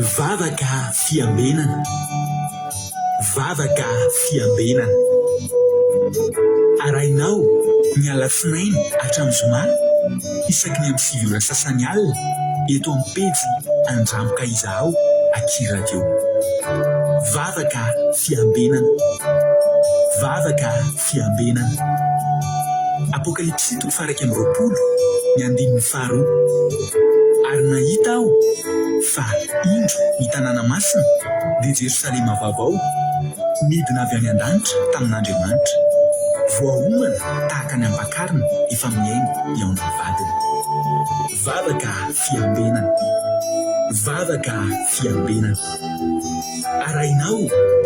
Vavaka fiambenana. Vavaka fiambenana. Arainao ny alafinainy hatramin'ny zoma isaky ny amin'ny sivy ora sasany alina eto amin'ny pejy Andramboka Izaho Akira Radio. Vavaka fiambenana. Vavaka fiambenana. Apokalipsy 1:20 ny 15. Ary nahita aho fa indro ny tanàna masina dia Jerosalema vaovao midina avy any an-danitra tamin'Andriamanitra, voahomana tahaka ny ampakarina efa miaina eo amin'ny vadiny. Vavaka fiambenana. Vavaka fiambenana. Arainao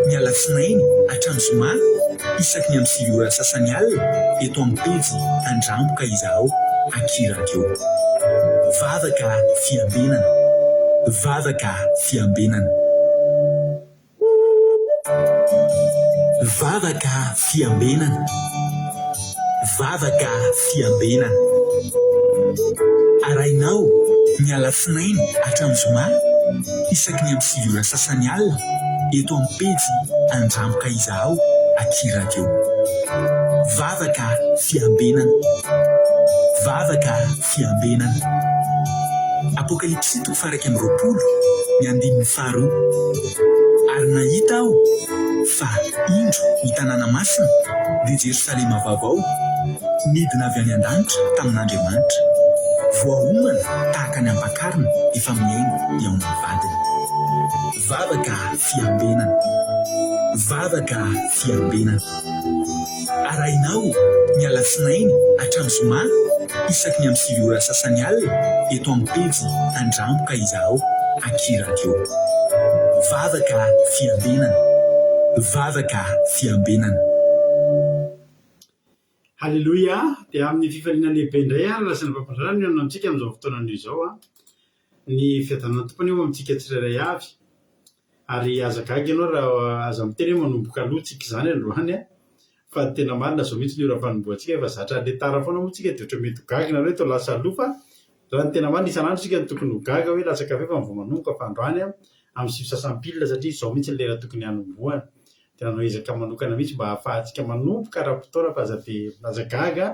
ny alafinainy hatramin'ny zoma isaky ny amin'ny sivy ora sasany alina eto amin'ny pejy Andramboka Izaho Akira Radio. Vavaka fiambenana. Vavaka fiambenana. Vavaka fiambenana. Vavaka fiambenana. Arainao ny alafinainy hatramin'ny zoma isaky ny amin'ny sivy ora sasany alina eto amin'ny pejy Andramboka Izaho Akira Radio. Vavaka fiambenana. Vavaka fiambenana. Apokalipsy 1:20 ny 15. Ary nahita aho fa indro ny tanàna masina dia Jerosalema vaovao midina avy any an-danitra tamin'Andriamanitra, voahomana tahaka ny ampakarina efa miaina eo amin'ny vadiny. Vavaka fiambenana. Vavaka fiambenana. Arainao ny alafinainy hatramin'ny zoma isaky ny amin'ny sivy ora sasany alina eto amin'ny pejy Andramboka Izaho Akira Radio. Vavaka fiambenana. Vavaka fiambenana. Halleluja. Dia amin'ny fifaliana lehibe indray lasana mpampandrarana ny amintsika amin'izao fotoana izao ny fiadanana tompony eo amintsika tsirairay avy. Ary aza gaga ianao raha aza miteny hoe manomboka aloha tsika izany androany fa tena marina zao mihitsy ny ora fanomboantsika fa zatra le tara foana moa tsika dia ohatry mety ho gaga nareo to lasa aloha, fa raha ny tena marina isan'andro tsika ny tokony ho gaga hoe latsaka ve fa mivao manomboka fa androany amin'ny sivy sasam-pilina satria izao mihitsy ny lera tokony hanomboana. Tena anao ezaka manokana mihitsy mba hahafahantsika manomboka ara-potoana fa aza dia aza gaga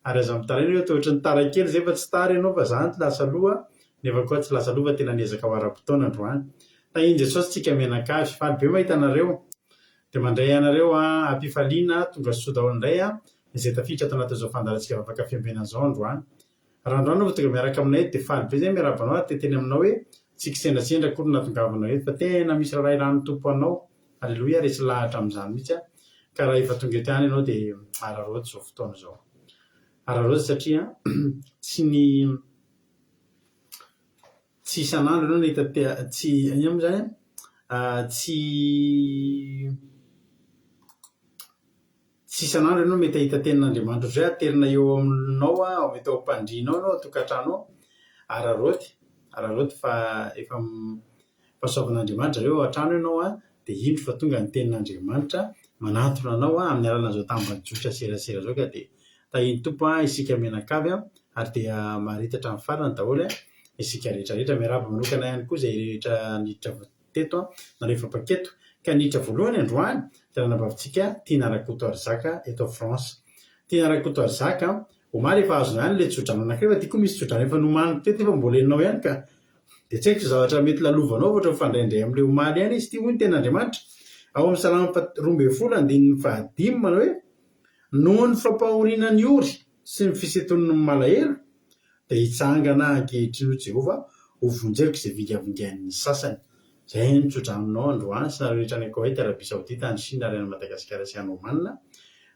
ary aza mitaraina hoe ohatra ny tara kely zay fa tsy tara ianao fa zany tsy lasa aloha nefa koa tsy lasa aloha fa tena niezaka ho ara-potoana androany. Tahiny Jesosy tsika mianakavy faly be mahita anareo dia mandray anareo ampifaliana tonga soa daholo indray izay tafiditra ato anatin'izao fandaharantsika vavaka fiambenana izao androany. Raha androany anao tonga miaraka aminay dia faly be zay miarabanao teteny aminao hoe tsy kisendasendra akory nahatongavanao eto fa tena misy raha ilan'ny tompo anao. Halleluja. Resy lahatra amin'izany mihitsy ka raha efa tonga eto ihany ianao dia ararotsy izao fotoana izao. Ararotsy satria tsy isan'andro ianao nahita tsy ino moa zany tsy isan'andro ianao mety ahita tenin'Andriamanitra zay aterina eo aminao mety ao am-pandrianao ianao atokantrano araroty fa efa pasoavan'Andriamanitra zareo an-trano ianao dia indro fa tonga ny tenin'Andriamanitra manatona anao amin'ny alana zao tambanjotra serasera zao ka dia tahiny tompo isika mianakavy ary dia maharitatra amin'ny farany daholo isika rehetrarehetra miaraba manokana ihany koa izay rehetra niditra teto na rehefa paketo ka niditra voalohany androany dia nanambavintsika Tiana Rakotoarizaka eto France. Tiana Rakotoarizaka omaly efa azo ihany ilay tsodrano anankiray fa tia koa misy tsodrano efa nomaniko teto efa mbola enao ihany ka dia tsy haiko zavatra mety lalovanao ohatra mifandraindray amin'ilay omaly ihany izy tia hoy ny ten'Andriamanitra ao amin'ny Salama 12:15 manao hoe noho ny fampahoriana ny ory sy ny fiseton'ny malahelo dia hitsangana ankehitriny Jehovah ho vonjeko izay vingavingain'ny sasany. Izay ny tsodranonao androany sy nareo rehetra any Koweït, Arabia Saodita, any Chine ary any Madagasikara sy any Oman.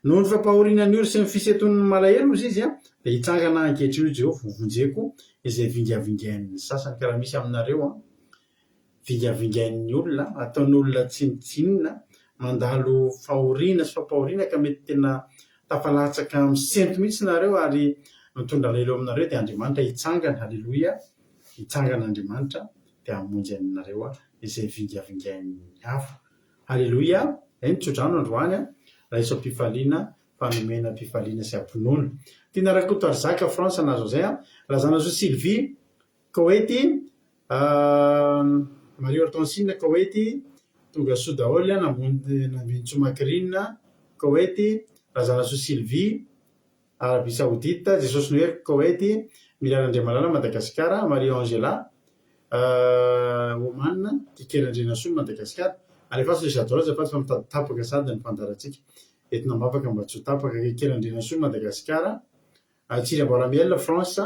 Noho ny fampahoriana ny ory sy ny fiseton'ny malahelo izy dia hitsangana ankehitriny Jehovah ho vonjeko izay vingavingain'ny sasany. Ka raha misy aminareo vingavingain'ny olona ataon'ny olona tsinitsinina mandalo fahoriana sy fampahoriana ka mety tena tafalatsaka amin'ny sento mihitsy nareo ary mitondra lelo aminareo dia Andriamanitra hitsangana. Halleluja. Hitsangana Andriamanitra dia hamonjy aminareo izay vingavingain'ny hafa. Halleluja. Ny tsodrano androany raha iso am-pifaliana fanomena am-pifaliana sy ampinoana. Tiana Rakotoarizaka France nazo zay razana zo Sylvie Koweït Mario Hortensine Koweity tonga soa daholo a nambiny Tsomakrina Koweity razana soa Sylvie Arabie Saoudite Jesosy Noher Koweity Milana Andriamalala Madagasikara Mario Angela Oman Kikerandrena soa Madagasikara alefa sy le j'adore azafady fa mitady tapaka sady ny fandarantsika entina mavaka mba tsy ho tapaka Kikerandrena soa Madagasikara Tsiry Amboaramiel France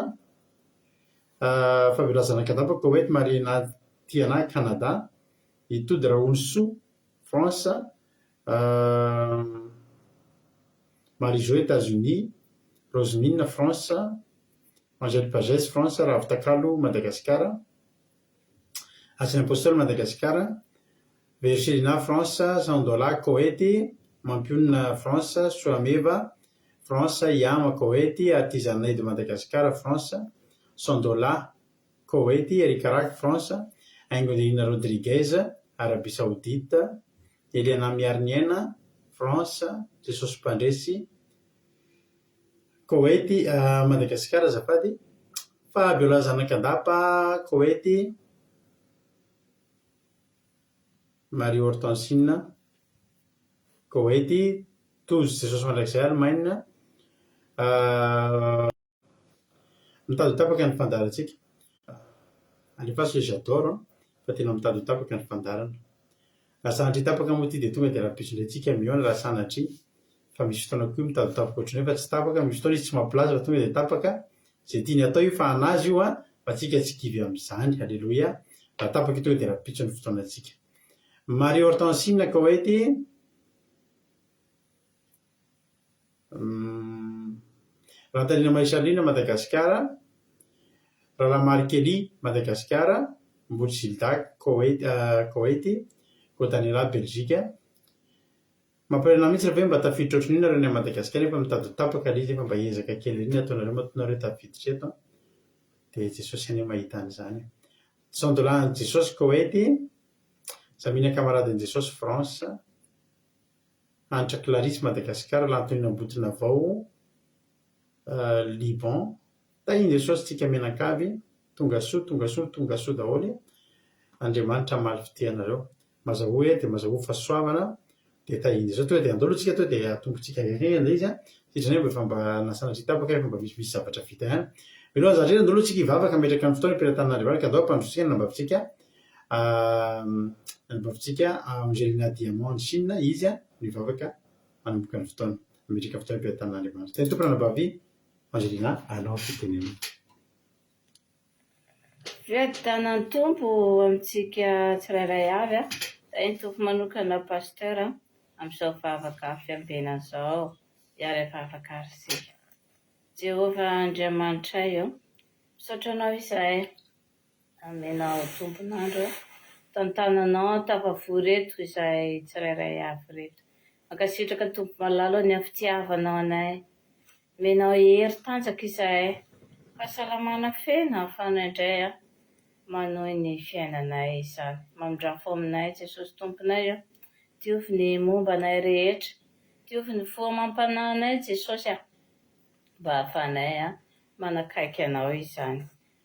fahabeazana kadapaka Koweity Marina Tiana Canada Itody Raoul Soa France Marie-Jo États-Unis Rosemine France Angèle Pagès France Ravtakalo Madagasikara Asina Apostole Madagasikara Vergelina France Sandola Koweity Mampionina France Soameva France Yama Koweity Artisanat de Madagasikara France Sandola Koweity Ricarac France Angelina Rodriguez Arabie Saoudite Eliana Miarniena France Jesosy Mpandresy Koweity Madagasikara azafady fahabeolazana kadapa Koweity Mario Hortensine Koweity Tozy Jesosy Mandrakizay Allemagne mitady ho tapaka ny fandarantsika alefa sy le j'adore fa tena mitady ho tapaka ny fandarana raha sanatria tapaka moa ty dia tonga dia raha-pisondrentsika miona raha sanatria fa misy fotoana koa mitady ho tapaka ohatran'izay fa tsy tapaka misy fotoana izy tsy mampilaza fa tonga dia tapaka zay tiany atao io fa anazy io fa tsika tsy kivy amin'izany alleloia raha tapaka io tonga dia raha-pitsony fotoanantsika Mario Hortensine Koweity Rantalina Maisalina Madagasikara Rala Marikely Madagasikara Mboly Zilda Koweity Kotanela Belzika mampirana mihitsy raha ve mba tafiditra ohatran'iny nareo ny Madagasikara efa mitady ho tapaka le izy efa mba hiezaka kely iny ataonareo matonareo tafiditra eto dia Jesosy any mahita an'izany Sandola Jesosy Koweity Samina Camaradeny Jesosy France Anitra Clarisse Madagasikara Lantonina Ambotona Vao Liban tahiny Jesosy tsika menakavy tonga soa daholo Andriamanitra maly fitianareo mazahoa dia mazahoa fahasoavana dia tahiny Jesosy tonga dia andolotsika to dia atombotsika agny izy sitrany efa mba nasanatria tapaka efa mba misy zavatra vita ihany miloha zany andolotsika hivavaka metraka amin'ny fotoana mpiran-tanin'Andriamanitra ka dao mpandrotsika nambavitsika Angelina Diamond Chine izy mivavaka manomboka ny fotoana metraka fotoana mpiran-tanin'Andriamanitra teny tompona nambavy Angelina alao fitenena Fiadanan'ny tompo amintsika tsirairay avy ny tompo manokana pasteur amin'izao vavaka fiambena izao hiara vavaka arsika Jehova Andriamanitra io misaotra anao izahay amenao tompon'andro tantananao tafavory reto izay tsirairay avy reto mankasitraka tompo malalo ny afitiavanao anay menao hery tanjaka izahay fahasalamana fena fanaindray manohy ny fiainanay izany mamindrafo aminay Jesosy tomponay diovy ny mombanay rehetra diovy ny foa mampananay Jesosy mba hahafanay manakaiky anao izany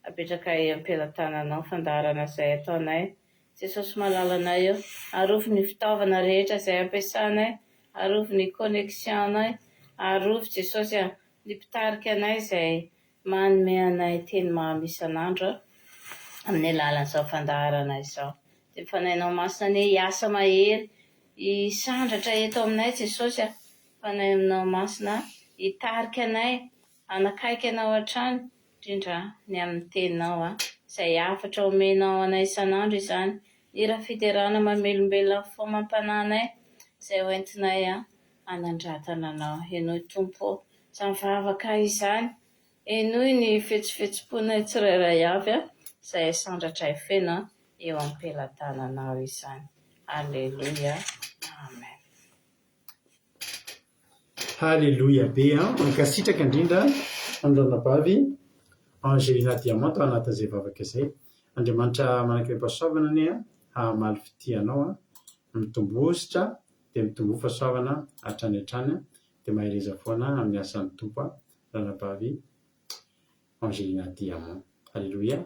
apetraka am-pelantananao fandarana izay ataonay Jesosy malalanay arovy ny fitaovana rehetra izay ampiasanay arovy ny connexionnay arovy Jesosy ny mpitarika anay izay manome anay teny mamy isan'andro amin'ny alalan'izao fandaharana izao dia mifanainao masina ny hiasa mahery hisandratra eto aminay Jesosy fanainao masina hitarika anay hanakaiky anao hatrany indrindra ny amin'ny teninao izay afatra omenao anay isan'andro izany ny raha fiterana mamelombelona fo mampananay izay hoentinay hanandratana anao enoy tompo izany vavaka izany enoy ny fetsifetsim-ponay tsirairay avy izay sandratra fena eo am-pelantananao izany alleluia amen Halleluia be mankasitraka indrindra andronabavy Angelina Diamant ao anatin'izay vavaka izay Andriamanitra manankeo am-pahasoavana anie hahamaly fitianao mitombositra dia mitombo fahasoavana hatrany hatrany dia mahereza foana amin'ny asan'ny tompo ranabavy Angelina Diamant halleluia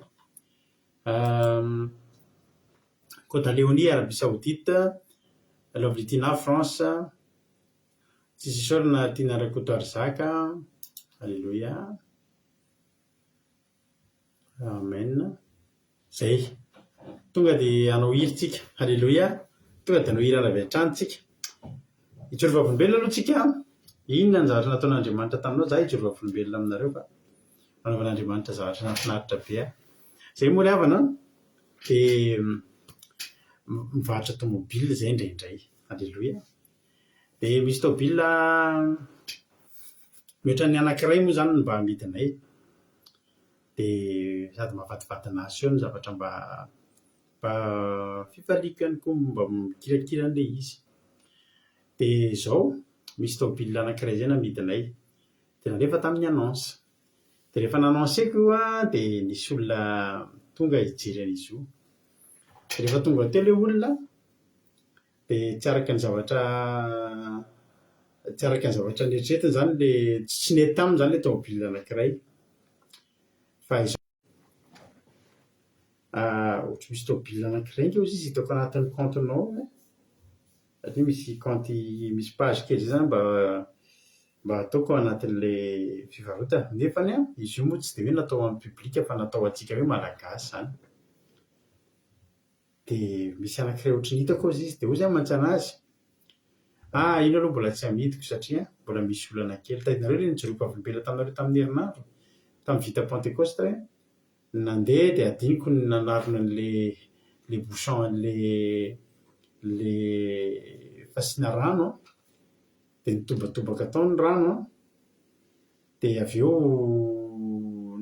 Côte-Léonie, Arabie Saoudite, Lovritina, France, tsisy tiana rakoto arzaka. Alléluia. Amen. Zay. Tonga dia anao hiry tsika. Alléluia. Tonga dia anao hiry ala avy hatrany tsika. Ijoro vavolombelona aloha tsika. Inona ny zavatra nataon'Andriamanitra taminao? Za ijoro vavolombelona aminareo fa anaovan'Andriamanitra zavatra nafinaritra be. Zay moa ry havana dia mivarotra tomobile zay indraindray. Alléluia. Dia misy tomobile mihoatra ny anankiray moa zany mba amidinay. Dia sady mahafatifaty anazy eo ny zavatra mba fifalikany koa mba mikirakira an'ilay izy. Dia izao misy tomobile anankiray zay namidinay dia nalefa tamin'ny annonce. Dia rehefa nanonseko dia nisy olona tonga hijery an'izy io. Rehefa tonga teo ilay olona dia tsy araka ny zavatra nieritreretiny zany le tsy nety taminy zany le tomobile anankiray. Fa izy ohatra misy tomobile anankiray inge izy hitako anatin'ny comptenao satria misy compte misy page kely zany mba ataoko anatin'ilay fivarotana. Nefany izy io moa tsy dia hoe natao amin'ny publika fa natao antsika hoe malagasy zany. Dia misy anankiray ohatry ny hitako izy dia ozy mantsana azy. Ino aloha mbola tsy amidiko satria mbola misy olana kely. Tadinareo ilay nijoroako vavolombelona taminareo tamin'ny herinandro tamin'ny vita Pentecoste nandeha dia adiniko ny nanarona le bouchon le fasiana rano dia nitobatobaka tao ny rano dia avy eo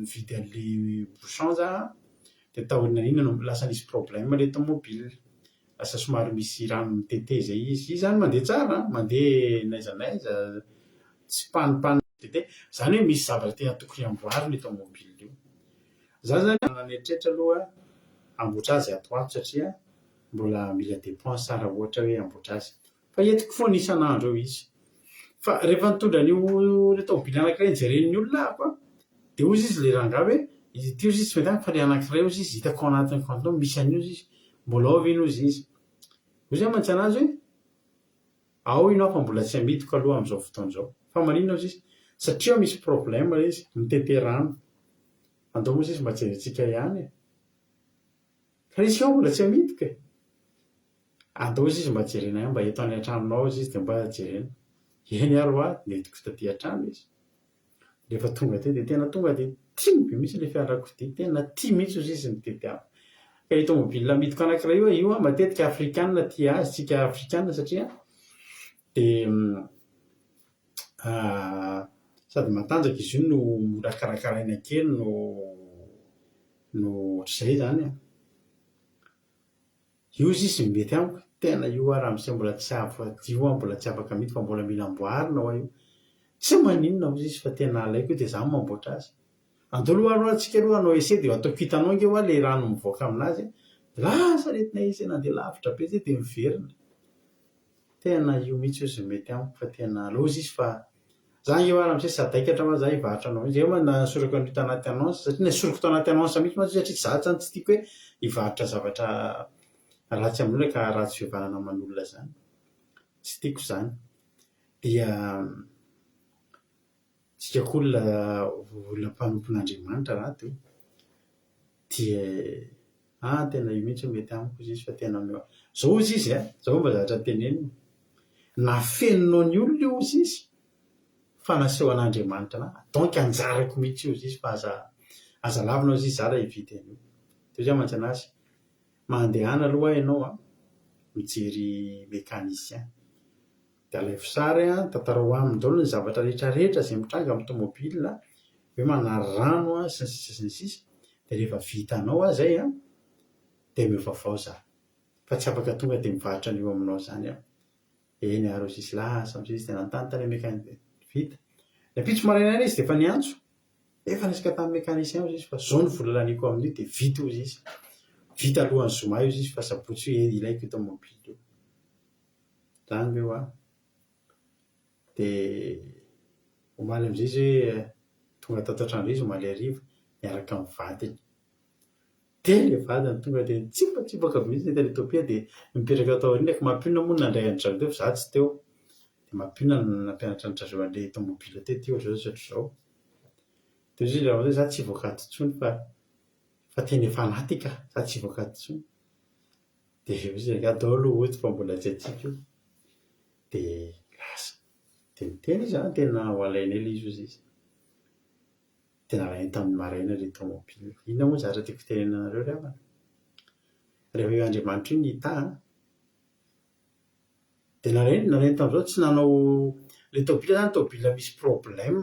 nividy an'ilay bouchon za dia tahorina inona no lasa nisy problème le tomobile. Lasa somary misy rano mitete zay izy zany mandeha tsara mandeha naiza naiza tsy panipany tete zany hoe misy zavatra tena tokony amboarina io tomobile io. Za zany naneritreretra aloha amboatra azy ato ato satria mbola mila dépense raha ohatra hoe amboatra azy fa entiko foana isan'andro eo izy. Fa rehefa nitondra an'io le tomobile anankiray nijeren'ny olona ako dia ozy izy le rangahy hoe izy ity ozy izy tsy mety fa le anankiray ozy izy hitako anatin'ny compte misy an'io izy mbola ao ve ozy izy. Ozy mantsana azy hoe ao ianao fa mbola tsy amidiko aloha amin'izao fotoana izao. Fa maninona ozy izy satria misy problème izy mitete rano. Andao moa izy mba jerentsika ihany fa izy ao mbola tsy amidiko andao izy mba jerena ihany mba eto any an-tranonao izy dia mba jerena. Eny ary netiko taty an-trano izy. Rehefa tonga teo dia tena tonga dia tia be mihitsy ilay fiarakodia tena tia mihitsy ozy izy mitety ahy. Ka io tomobile amidiko anankiray io matetika afrikanina tia azy tsika afrikanina satria dia sady matanjaka izy io no mora karakaraina kely no ohatr'izay zany io izy mety amiko tena io raha misy mbola tsy afadio mbola tsy afaka mity fa mbola mila amboarina io tsy maninona ozy izy fa tena alaiko dia za mamboatra azy. Andao aloha antsika aloha anao ese dia ataoko hitanao inge le rano mivoaka aminazy lasa retina izy nandeha lavitra be zay dia miverina. Tena io mihitsy ozy mety amiko fa tena loza izy fa za nge raha misy sadaikatra fa za hivarotra anao izy eo nasorako an'io tanaty annonce satria nasoroko tao anaty annonce mihitsy ma satria za zany tsy tiako hoe hivarotra zavatra ratsy amin'olona ka ratsy fihavanana aman'olona zany tsy tiako zany. Dia tsika olona mpanompon'Andriamanitra raha to dia tena io mihitsy mety amiko izy fa tena zao izy izy zao mba zavatra tenenina nafeninao ny olona io izy izy fa nasehoan'Andriamanitra anahy donc anjarako mihitsy io izy izy fa aza lavina izy za raha hividy an'io. Dia zay mantsana azy mandehana aloha ianao mijery mécanicien dia alaiko sary tantarao aminy daholo ny zavatra rehetrarehetra izay mitranga amin'ny tomobile hoe manary rano sy ny sisa sy ny sisa. Dia rehefa vitanao zay dia mivaovao za fa tsy afaka tonga dia mivarotra an'io aminao zany eny ary ozy izy lasa amin'izay izy dia nantany tany mécanicien vita napitso maraina izy dia efa niantso efa nisika tamin'ny mécanicien ozy izy fa zao ny vola laniko amin'io dia vita ozy izy vita alohan'ny zoma izy izy fa sabotsy hoe ilaiko io tomobile io zany io dia omaly amin'izay izy hoe tonga tato an-trano izy omaly hariva miaraka amin'ny vadiny de le vadiny tonga dia tsipatsipaka mihitsy tena Etopia dia mipetraka atao ndraiky mampionona moa nandray an-dry zareo teo fa za tsy teo dia mampionona nampianatra an-dry zareo an'ilay tomobila tety eo zao satria izao dia izy raha hoe za tsy voakato intsony fa teny efa anaty ka za tsy voakato intsony dia izy daholo aloha ohatsy fa mbola tsy atsika io dia lasa dia miteny izy tena ho alaina ela izy tena alaina tamin'ny maraina ilay tomobila inona moa zatra tiako fitenenanareo ry havana rehefa io Andriamanitra io nihita dia narainy tamin'izao tsy nanao ilay tomobila zany tomobila misy problème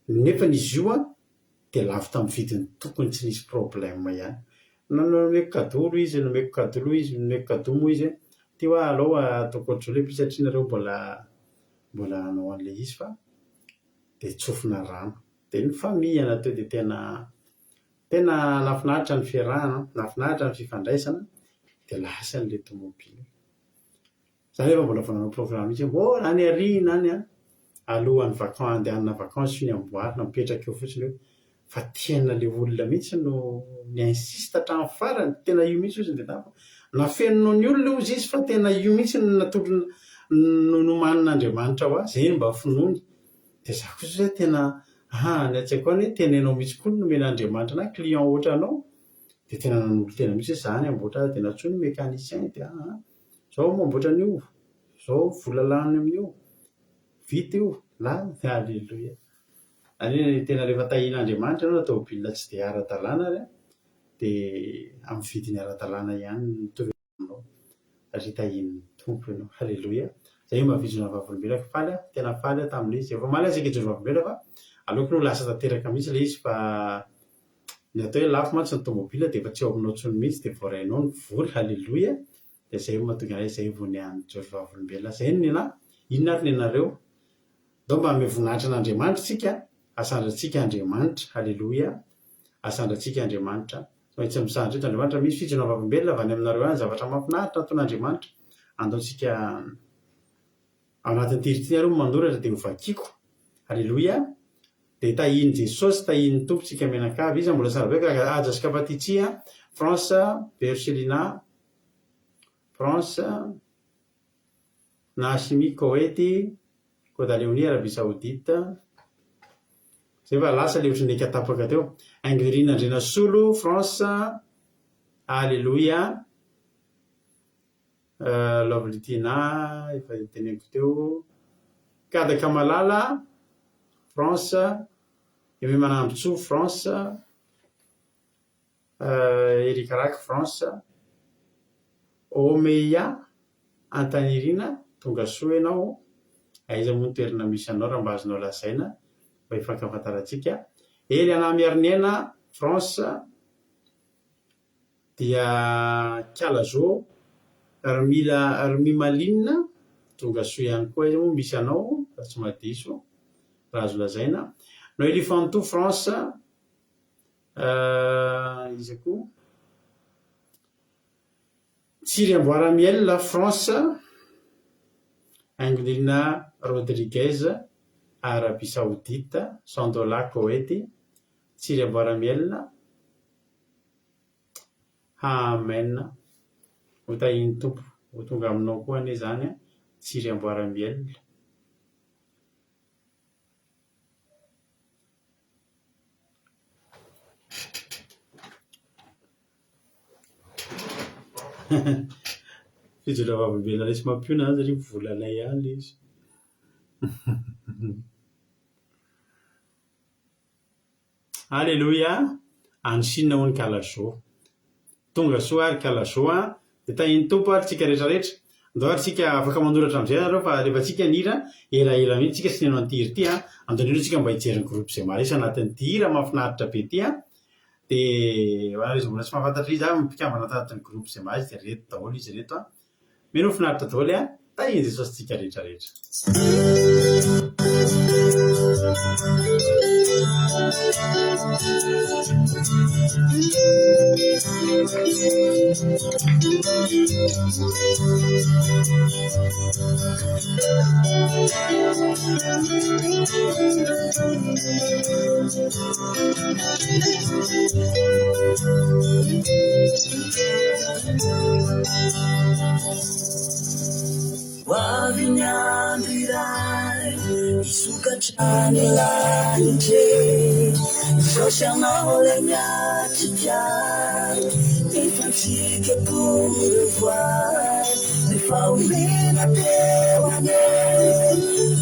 nefa izy io dia lafo tamin'ny vidiny tokony tsy nisy problème ihany nomeko kadolo izy nomeko kadolo moa izy ty hoa alao ataoko ohatr'izao le satria nareo mbola hanao an'ilay izy fa dia tsofina rano dia ny famille teo dia tena nafinahitra ny fiarahana nafinahitra ny fifandraisana dia lasa n'ilay tomobila za rehefa mbola vonanao programme izy mbola any arina any alohan'ny andehanana vacance sy ny amboarina mipetraka eo fotsiny eo fa tiana le olona mihitsy no ny insiste hatramin'ny farany tena io mihitsy izy dia nafenonao ny olona ozy izy fa tena io mihitsy natolo nomanin'Andriamanitra ho azy zay mba finoany dia za koa zay tena ny atsaiko any hoe tenenao mihitsy koa nomen'Andriamanitra na client ohatra anao dia tena nanolo tena mihitsy hoe zany amboatra dia natsoa ny mécanicien dia zao mamboatra an'io zao vola lany amin'io vita io alleluia any tena rehefa tahian'Andriamanitra ianao tomobila tsy dia ara-dalàna ary dia amin'ny vidiny ara-dalàna ihany mitovinao satria tahian'ny tompo ianao halleloia zay mahavizona vavolombelona faly tena faly tamin'ilay izy efa maly asika hijoro vavolombelona fa aleoko no lasa tanteraka mihitsy ilay izy fa ny atao hoe lafo mantsy ny tomobila dia efa tsy ao aminao tsony mihitsy dia voarainao ny vory halleloia dia zay mahatonga anay zay vao ny any joro vavolombelona zay nina inona ary ny anareo dao mba mivonahitra an'Andriamanitra tsika asandratsika Andriamanitra halleloia asandratsika Andriamanitra tsy misandry eto Andriamanitra misy fijona vavolombelona avy any aminareo any zavatra mahafinahitra ataon'Andriamanitra andaontsika ao anatin'ny teritiny ary manoratra dia hovakiako halleloia dia tahiny Jesosy tahiny tompontsika mianakavy izy mbola tsara beka Ajaska Patitsia France Bercelina France Nashimi Koweïty Côte d'Ivoire Arabie Saoudite zay fa lasa le ohatry ndraiky atapaka teo Ingérine Andrenasolo France alleluia Lovlitina efa teneniko teo Kadaka Malala France Aimé Manambotso France Erikaraky France Omeya Antanirina tonga soa ianao aiza moa ny toerana misy anao raha mba azonao lazaina mba hifankafantarantsika Eliana Miarniena France dia Kalazo Armimalinina tonga soa ihany koa aiza moa misy anao raha tsy mahadiso raha azo lazaina no Elifanto France izy koa Tsiriamboaramiel France Anglina Rodriguez Arabie Saoudite Sandola Koweïty Tsiriamboaramiel amen ho tahiny tompo ho tonga aminao koa ane zany Tsiriamboaramiel fijona vavolombelona resy mampiona azy satria volanay ihany le izy alleluia ansinna ho ny Kalazo tonga soa ary Kalazo dia tahiny tompo ary tsika rehetrarehetra andao ary tsika afaka manoratra amin'izay nareo fa rehefa tsika nira elaela mihitsy tsika sy neno an'ity ity andonindreo tsika mba hijeriny groupe zay maro isa anatin'ny tira mahafinaritra be ity dia izy mbola tsy mahafantatra izy mipikambana tanatin'ny groupe zay maro izy dia reto daholo izy reto meno finaritra daholo tahiny Jesosy tsika rehetrarehetra Wavinyandirai isukachani lanje Soshanolenya Ifansike pour le voir Les faulina tewane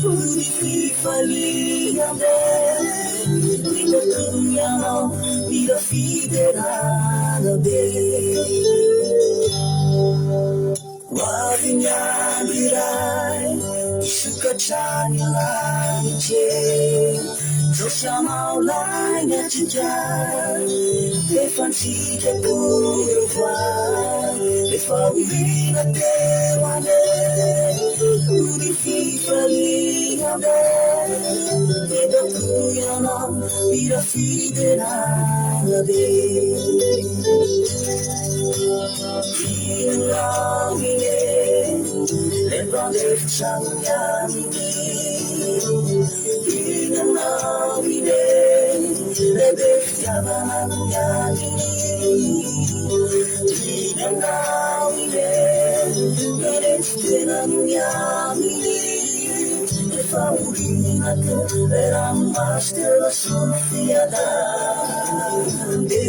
Unifi faliande Nida tunyano Nida fideranabe Wavinyandirai isukachani lanje Soshanolenya Les fancy pour le voir, les familles témoigner, les filles familles et d'autres y'en il a fidèle à la vie. Les bandits s'engagnent, le bestiavanani, le faulina era master la Sofia dande,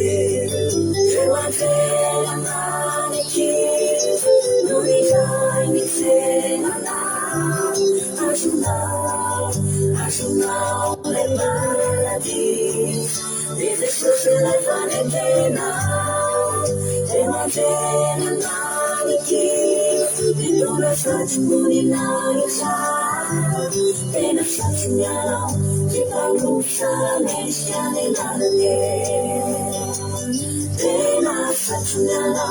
e mangiana che non sai mi sembra Ajuna le paradis Dice su se le fanetena E mangiana naniki E non la faccioni naisa E la facciana Ti panusa mesiane nane E la facciana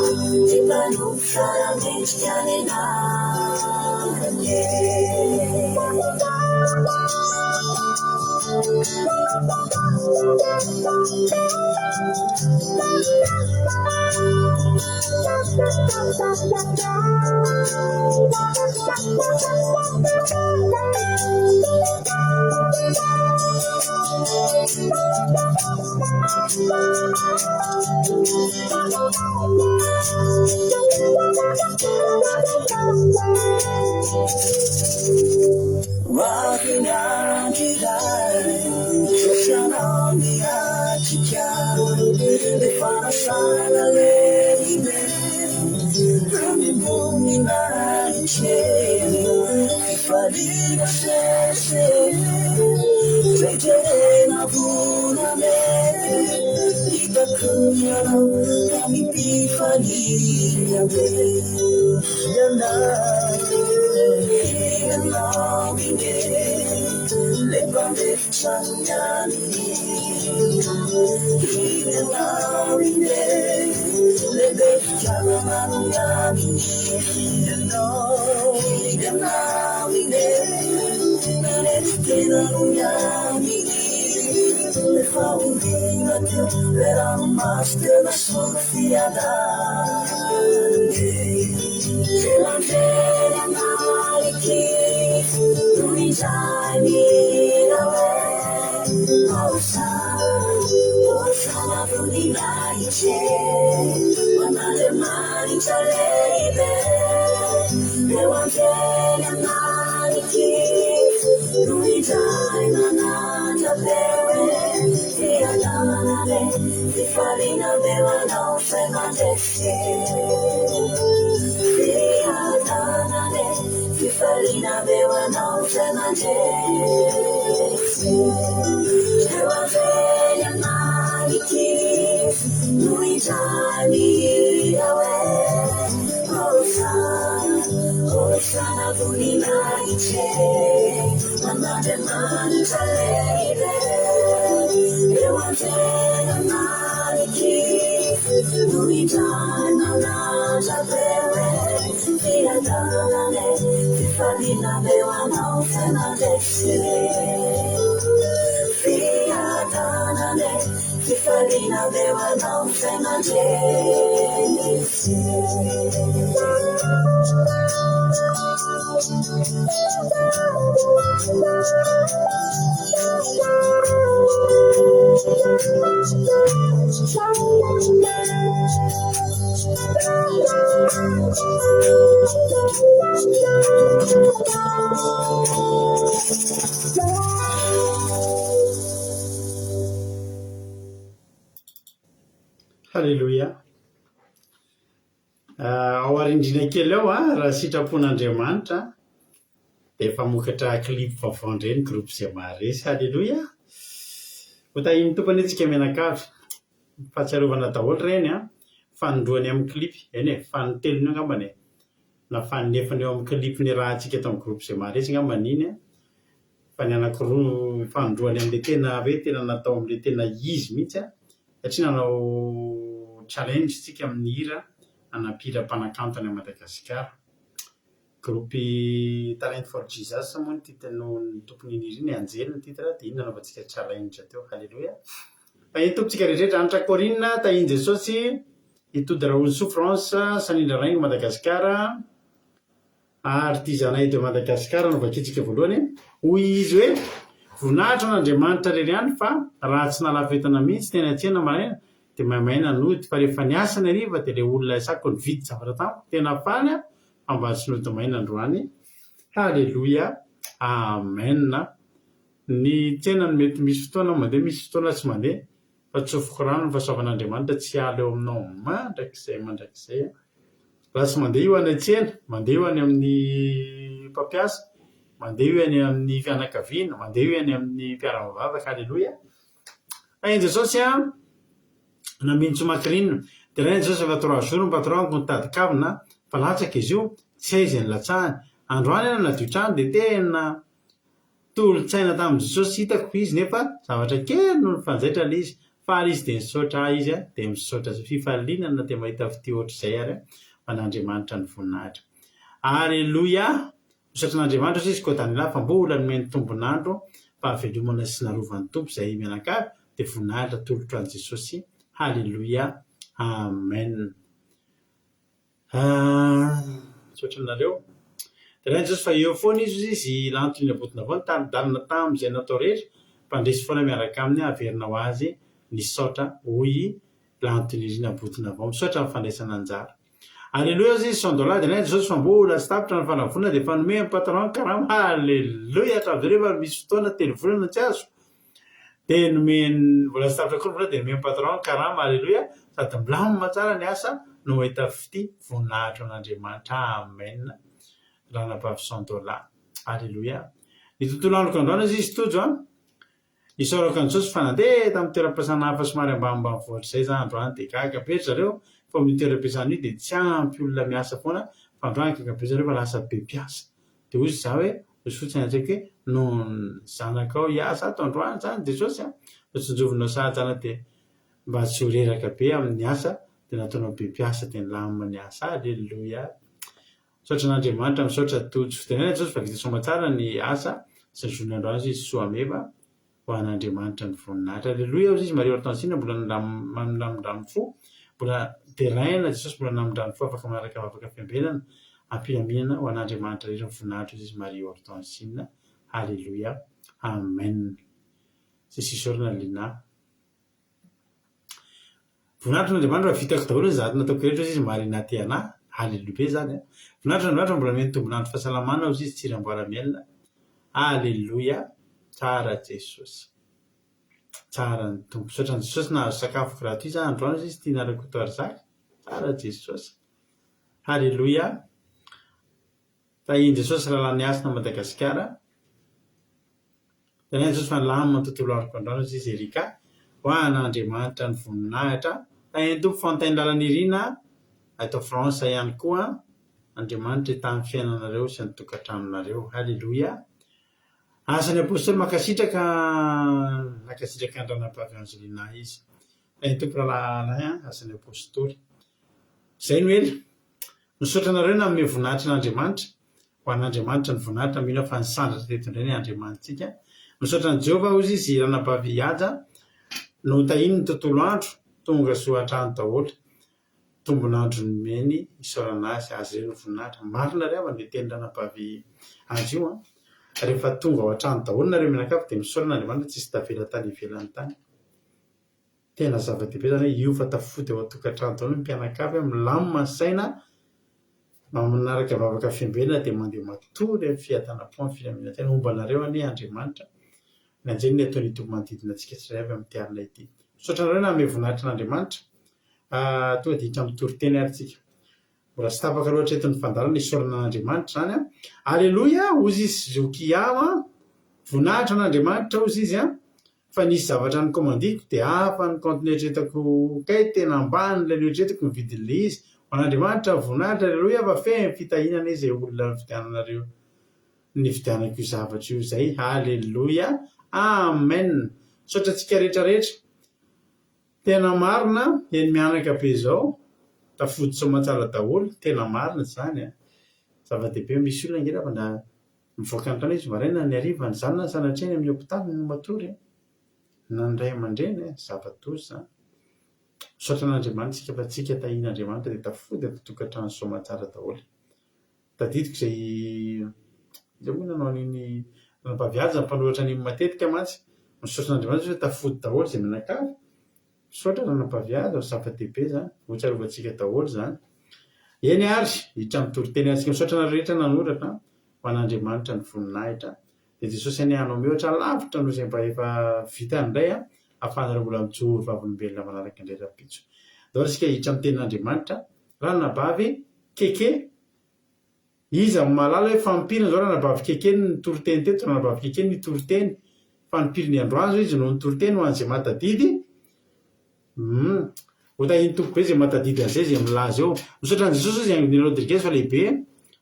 Ti panusa mesiane nane Le fanno sana le rime, mi illumina il cielo, mi fa dire se Vegerena pura me, ita kunyano, kami pifania me, yana le bande sanjani, le bestiame mangiani, le faulina era master la Sofia dande, che l'angela maliki, lui sai mira Osana brunina ice, wana le mani chalebe, le wangele maliki, lui sai nana chapewe, tia danale, ti farina beva non se mangiesse, tia danale, ti farina beva non se mangiesse. Evangelion maliki, lui tani away. Hosanna dunina iche, manade mani salebe. Evangelion maliki, lui tani away. Tia danale, ti farina beva non se mangiesse. Ti farina beva non se mangiesse. Halleloia. Ao arindrina kely ao raha sitrapon'Andriamanitra dia efa mokatra clip vaovao indray ny groupe izay maharesy. Halleloia. Ho tahiny tompany antsika mianakavy fahatsiarovana daholo ireny fanondroany amin'ny clip eny e fanotelony angambany na fanonefany eo amin'ny clip ny raha antsika eto amin'ny groupe izay maharesy angambany iny fa ny anankiroa fanondroany amin'ilay tena hoe tena natao amin'ilay tena izy mihitsy satria nanao challenge tsika amin'ny hira anampira mpanakantona a Madagasikara. Groupe Talent for Jesus moa ny titiny tompon'iny hira iny Anjely ny titra dia iny nanaovantsika challenge teo. Halleloia. Tahiny tompontsika rehetrarehetra anitra Korina tahiny Jesosy hitody rahony souffrance sanindra rainy Madagasikara artisanat de Madagasikara no vakitsika voalohany hoy izy hoe voninahitra n'Andriamanitra rery ihany fa raha tsy nalafetana mihitsy teny an-tsena maraina dia mahamaina nody fa rehefa niasa ny hariva dia ilay olona isako nividy zavatra tamiko tena faly mba tsy nody maina androany. Halleloia. Amen. Ny tsena no mety misy fotoana mandeha misy fotoana tsy mandeha fa tsofoko rano ny fahasoavan'Andriamanitra tsy ala eo aminao mandrakizay raha tsy mandeha io any an-tsena mandeha io any amin'ny mpampiasa mandeha io any amin'ny fianakaviana mandeha io any amin'ny mpiara-mivavaka. Halleloia. Tahiny Jesosy namino tsomakirinina dia raha Jesosy efa 3 jours ny patronko nitady kavina fa latsaka izy io tsy aizy ny latsahany androany nadio trano dia tena tolotsaina tamin'i Jesosy hitako izy nefa zavatra kely no fanjaitra ilay izy fa ary izy dia nisaotra izy dia misaotra fifalinana dia mahita fity ohatr'izay ary fa n'Andriamanitra ny voninahitra. Halleloia. Misaotra n'Andriamanitra izy koa tany lafa mbola nomeny tombonandro fa havelomana sy narovan'ny tompo izay mianakavy dia voninahitra tolotro an'i Jesosy. Halleloia. Amen. Misaotra anareo. Dia raha Jesosy fa eo foana izy lantony abotona avao dalina tamin'izay natao rehetra mpandresy foana miaraka aminy averina ho azy nisaotra hoy lantony rina abotona avao misaotra amin'ny fandraisana anjara. Halleloia izy $100 dia Jesosy fa mbola sy tapitra ny fanavona dia fanome amin'ny patron karama. Halleloia. Hatramin'izay rehefa misy fotoana telo volana tsy azo dia nomeny mbola sy tapitra koa ny vola dia nomeny patron karama. Halleloia. Sady milamina tsara ny asa no mahita fity voninahitra n'Andriamanitra. Amen. Raha napavy $100. Halleloia. Ny tontolo androko androany izy tojo isaorako an'i Jesosy fa nandeha tamin'ny toeram-piasana hafa somary ambanimbany vohatra izay za androany dia gaga be zareo fa amin'ny toeram-piasana io dia tsy ampy olona miasa foana fa androany gaga be zareo fa lasa be mpiasa dia ozy za hoe ozy fotsiny antsaiko hoe no zanakao hiasa ato androany zany Jesosy tsinjovinao sahajana dia mba tsy ho reraka be amin'ny asa dia nataonao be mpiasa dia nilamina ny asa. Halleloia. Misaotra n'Andriamanitra misaotra tojo fitenena Jesosy fa vita soma tsara ny asa sy ny zon'ny androany izy soa meva ho an'Andriamanitra ny voninahitra. Halleloia. Izy Maria Hortensine mbola namindramindraminy fo mbola teraina Jesosy mbola namindraminy fo afaka manaraka vavaka fiambenana ampiraminana ho an'Andriamanitra rehetra ny voninahitra izy Maria Hortensine. Halleloia. Amen. Sisy orana lina voninahitra n'Andriamanitra fa vitako daholo ny zady nataoko rehetra izy marina te anahy. Halleloia be zany voninahitra n'Andriamanitra mbola meny tombonandro fahasalamana ozy izy tsiram-boara-mielona. Halleloia. Tsara Jesosy. Tsara ny tompo. Misaotra an'i Jesosy nahazo sakafo gratuit za androany izy tia nareko to arzaka. Tsara Jesosy. Halleloia. Tahiny Jesosy rahalany asina Madagasikara dia Jesosy fa nilamina ny tontolo androko androany izy Erika ho an'Andriamanitra ny voninahitra. Tahiny tompo fantainy lalana irina ato France ihany koa Andriamanitra hitamin'ny fiainanareo sy ny tokantranonareo. Halleloia. Asan'ny apôstôly makasitraka andranam-pavy Angelina izy. Tahiny tompo rahalahy asan'ny apôstôly. Izay no ely. Misaotra anareo na amin'ny voninahitra n'Andriamanitra ho an'Andriamanitra ny voninahitra mino fa nisandratra teto indray ny Andriamanitsika. Misaotra an'i Jehovah ozy izy ranam-pavy haja no tahiny ny tontolo andro tonga soa hatrany daholo tombonandro ny meny isaorana azy azy ireny voninahitra marina ry avany teny ranabavy azy io rehefa tonga ao an-trano daholo nareo mianakavy dia misaorana Andriamanitra tsisy tavela tany ivelany tany. Tena zava-dehibe zany hoe io fa tafody ao an-tokantrano daholo ny mpianakavy milamina ny saina manaraka vavaka fiambelana dia mandeha matory amin'ny fiadanam-po amin'ny filaminantena momba anareo anie Andriamanitra ny anjeny ny ataony itoby manodidina antsika tsirairay avy amin'ny tiarina ity. Misaotra nareo na ame voninahitra n'Andriamanitra tonga dia hitra mitory teny ary tsika mbola sy tapaka loatra eto ny fandalana isaorana n'Andriamanitra zany a. Aleloia ozy izy zokia voninahitra n'Andriamanitra ozy izy fa nisy zavatra ny komandiko dia hafa ny kantony eritretako kay tena ambany ilay eritretako ny vidin'ilay izy an'Andriamanitra voninahitra aleloia fa feno fitahinana izay olona nividiananareo ny vidianako io zavatra io zay. Aleloia amen. Misaotra antsika rehetrarehetra tena marina eny mianaka be zao tafody somatsara daholo tena marina zany zava-dehibe. Misy olona ngira na mivoaka ny trano izy maraina ny hariva ny zanany sanatreny amin'ny hopitaly no matory na ny ray aman-dreny zava-tozy zany. Misaotra n'Andriamanitra tsika fa tsika tahin'Andriamanitra dia tafody tokantrano somatsara daholo. Tadidiko izay moa nanao an'iny ranabavy mpanoratra an'iny matetika mantsy. Misaotra n'Andriamanitra hoe tafody daholo izay mianakavy. Misaotra ranabavy zava-dehibe zany hoatsarovatsika daholo zany. Eny ary hitra mitory teny antsika. Misaotra nareo rehetra nanoratra ho an'Andriamanitra ny voninahitra dia Jesosy any hanao mihoatra lavitra no izay mba efa vita indray ahafahanareo mbola mijoro vavolombelona manaraka indray rapitso. Daholo isika hitra amin'ny tenin'Andriamanitra. Ranabavy keke iza malala hoe fampirina zao ranabavy keke nitory teny teto. Ranabavy keke nitory teny fa nipiriny androanzo izy no nitory teny ho an'izay matadidy hotahiny tompo be izay matadidy an'izay izay milaza eo. Misaotra an'i Jesosy izy Angely Rodriguez fa lehibe.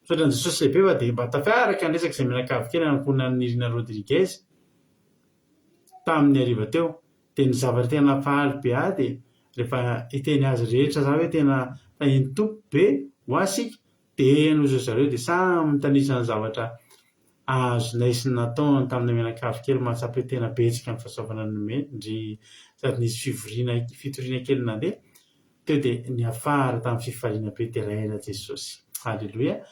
Misaotra an'i Jesosy lehibe fa dia mba tafiaraka ny resaka izay mianakavy kely ankohonana ny Irina Rodriguez tamin'ny hariva teo dia ny zavatra tena faly be dia rehefa hiteny azy rehetra za hoe tena tahiny tompo be ho asika dia nozo zareo dia samy mitanisa ny zavatra azonay sy nataony tamin'ny mianakavy kely mahatsapy hoe tena betsika ny fahasoavana ny mendry sady nisy fitoriana kely nandeha teo dia niafara tamin'ny fifaliana be teraina Jesosy. Aleloia.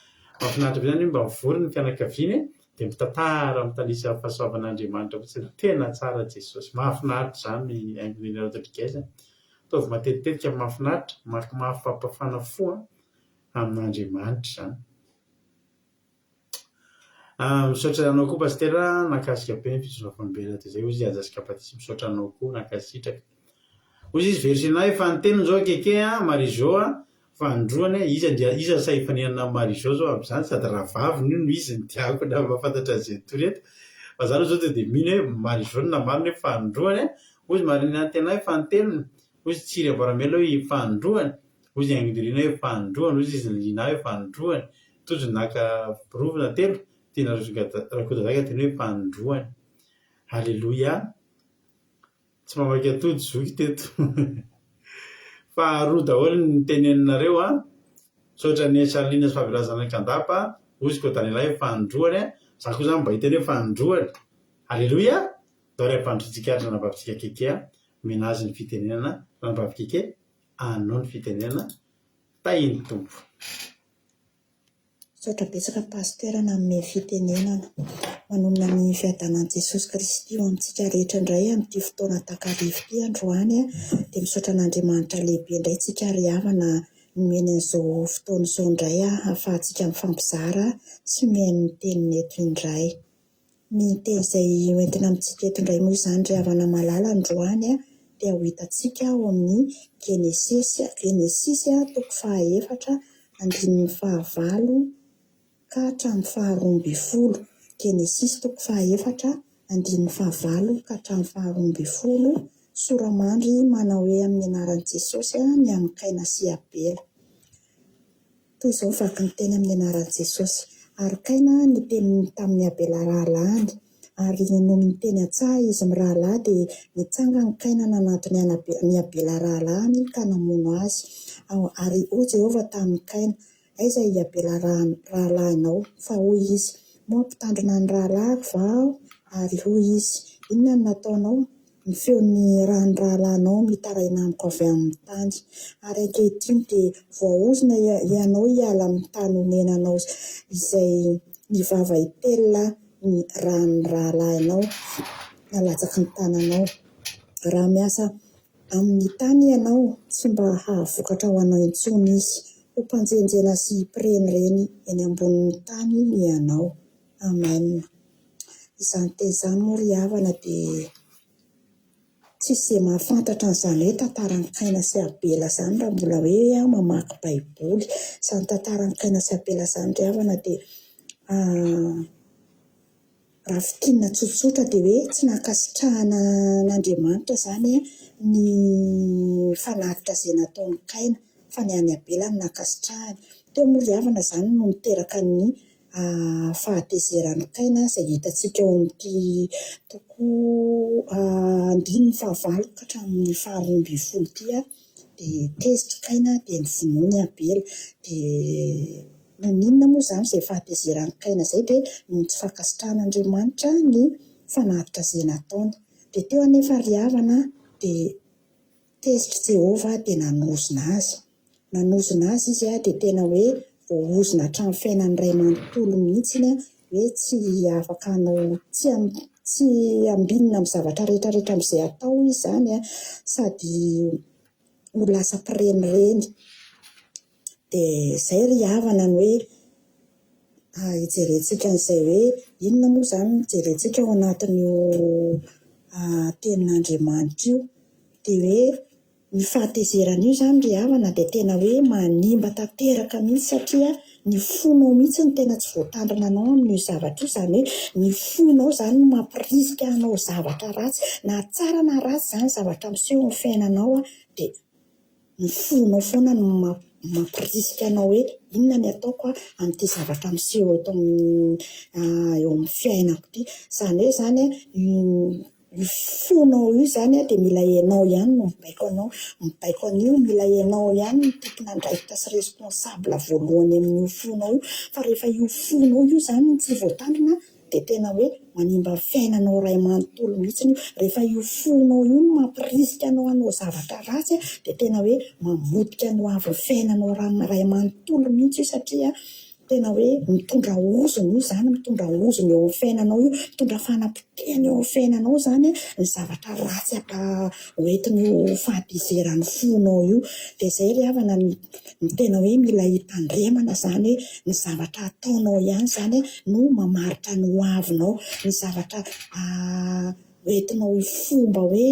Mahafinaritra be zany mba mivory ny fianakaviany dia mitantara mitanisa fahasoavan'Andriamanitra fotsiny tena tsara Jesosy. Mahafinaritra zany Angely Rodriguez ataovy matetitetika mahafinaritra mahafampafana fo amin'Andriamanitra zany. Misaotra anao koa pastera nakasika be ny fitondram-panombelona dia zay ozy azasika patisa. Misaotra anao koa nakasitraka ozy izy versina efa nyteniny zao keke Marizô fa androany iza say fanenana Marizô zao amin'izany sady raha vaviny io no izy ny tiako na mahafantatra an'izay toreto fa zany zao dia mino hoe Marizô namarina hoe fandroany ozy marina tena hoe fanteniny ozy tsiry aboramela hoe fandroany ozy Anglerina hoe fandroany ozy izy Lina hoe fandroany tojo naka rovina telo tiana rakodazaka tena hoe fandroany. Aleloia. Tsy mamaky atody zoky teto faharoa daholo ny teneninareo misaotra ny Charline sy fahavelazana Kandapa ozy Kodanilahy hoe fandroany za koa zany mba hiteny hoe fandroany. Aleloia. Dao ray ampandrotsika ary ranabavitsika keke menazy ny fitenenana ranabavy keke anao ny fitenenana tahiny tompo. Misaotra betsaka pastera na amin'ny fitenenana manomana ny fiadanan'i Jesosy Kristy ho amintsika rehetra indray amin'ity fotoana takarivo ity androany dia misaotra n'Andriamanitra lehibe indray tsika ry havana nomeny an'izao fotoana izao indray ahafahantsika mifampizara sy mihaino ny teniny eto indray. Ny teny izay hoentina amintsika eto indray moa izany ry havana malala androany dia ho hitantsika ao amin'ny Genesisy 4 andininy 9 ka hatramin'ny 12. Genesisy 4 andininy 9 ka hatramin'ny 12. Soramandry manao hoe amin'ny anaran'i Jesosy ny amikaina sy Abela. Toy izao vaky ny teny amin'ny anaran'i Jesosy. Arikaina ny teniny tamin'ny Abela rahalahy ary noho ny teny an-tsaha izy mirahalahy dia nitsanga ny kaina nanatony ny Abela rahalahy ka namono azy ary o Jehovah tamin'ny kaina aiza i Abela rahalahinao fa hoy izy moa mpitandrina ny rahalahy vao ary hoy izy inona no nataonao ny feon'ny ranoralanao mitaraina amiko avy amin'ny tany ary ankehitriny dia voaozona ianao hiala amin'ny tany onenanao izay nivava itelina ny ranoralanao nalatsaka ny tananao. Raha miasa amin'ny tany ianao tsy mba hahavokatra ho anao intsony izy, ho mpanjenjena sy mpirenireny eny ambonin'ny tany ianao. Amen. Izany teny izany moa ry havana dia tsy izay mahafantatra an'izany hoe tantaran'Ikaina sy Abela izany raha mbola hoe mamaky baiboly. Izany tantaran'Ikaina sy Abela izany ry havana dia raha fitinina tsotsotra dia hoe tsy nakasitrahana n'Andriamanitra izany ny fanaritra izay nataon'ny Kaina fa ny any Abela no nakasitrahany. Teo moa ry havana izany no miteraka ny fahatezeran'ny Kaina izay hitantsika eo amin'ity toko 15 ka hatramin'ny 12 dia tezitra Kaina dia novonoiny Abela dia ninona moa izany izay fahatezeran'ny Kaina izay dia noho tsy fankasitrahan'Andriamanitra ny fanaritra izay nataony. Dia teo anefa ry havana dia tezitra Jehova dia nanozona azy izy dia tena hoe voaozona hatramin'ny fiainany iray manontolo mihitsy hoe tsy afaka hanao tsy ambinina amin'ny zavatra rehetrarehetra amin'izay atao izy izany sady ho lasa mpirenireny. Dia izay ry havana ny hoe hijerentsika an'izay hoe inona moa izany hijerentsika ao anatin'io tenin'Andriamanitra io dia hoe ny fahatezerana io izany ry havana dia tena hoe manimba tanteraka mihitsy satria ny fonao mihitsy ny tena tsy voatandrina anao amin'io zavatra io, izany hoe ny fonao izany no mampirisika anao zavatra ratsy na tsara na ratsy izany zavatra miseho amin'ny fiainanao dia ny fonao foana no mampirisika anao hoe inona ny ataoko amin'ity zavatra miseho eto eo amin'ny fiainako ity. Izany hoe izany io fonao io izany dia mila ianao ihany no mibaiko an'io, mila ianao ihany no tokony andraikitra sy responsable voalohany amin'io fonao io. Fa rehefa io fonao io izany tsy voatandrina dia tena hoe manimba fiainanao iray manontolo mihitsy io. Rehefa io fonao io no mampirisika anao hanao zavatra ratsy dia tena hoe mamotika anao avy fiainanao iray manontolo mihitsy io satria tena hoe mitondra ozony io izany, mitondra ozony eo amin'ny fiainanao io, mitondra fanapotehana eo amin'ny fiainanao izany ny zavatra ratsy hoentin'io fahatezeran'ny fonao io. Dia izay ry havana ny tena hoe mila hitandremana izany hoe ny zavatra ataonao ihany izany no mamaritra ny hoavinao, ny zavatra hoentinao fomba hoe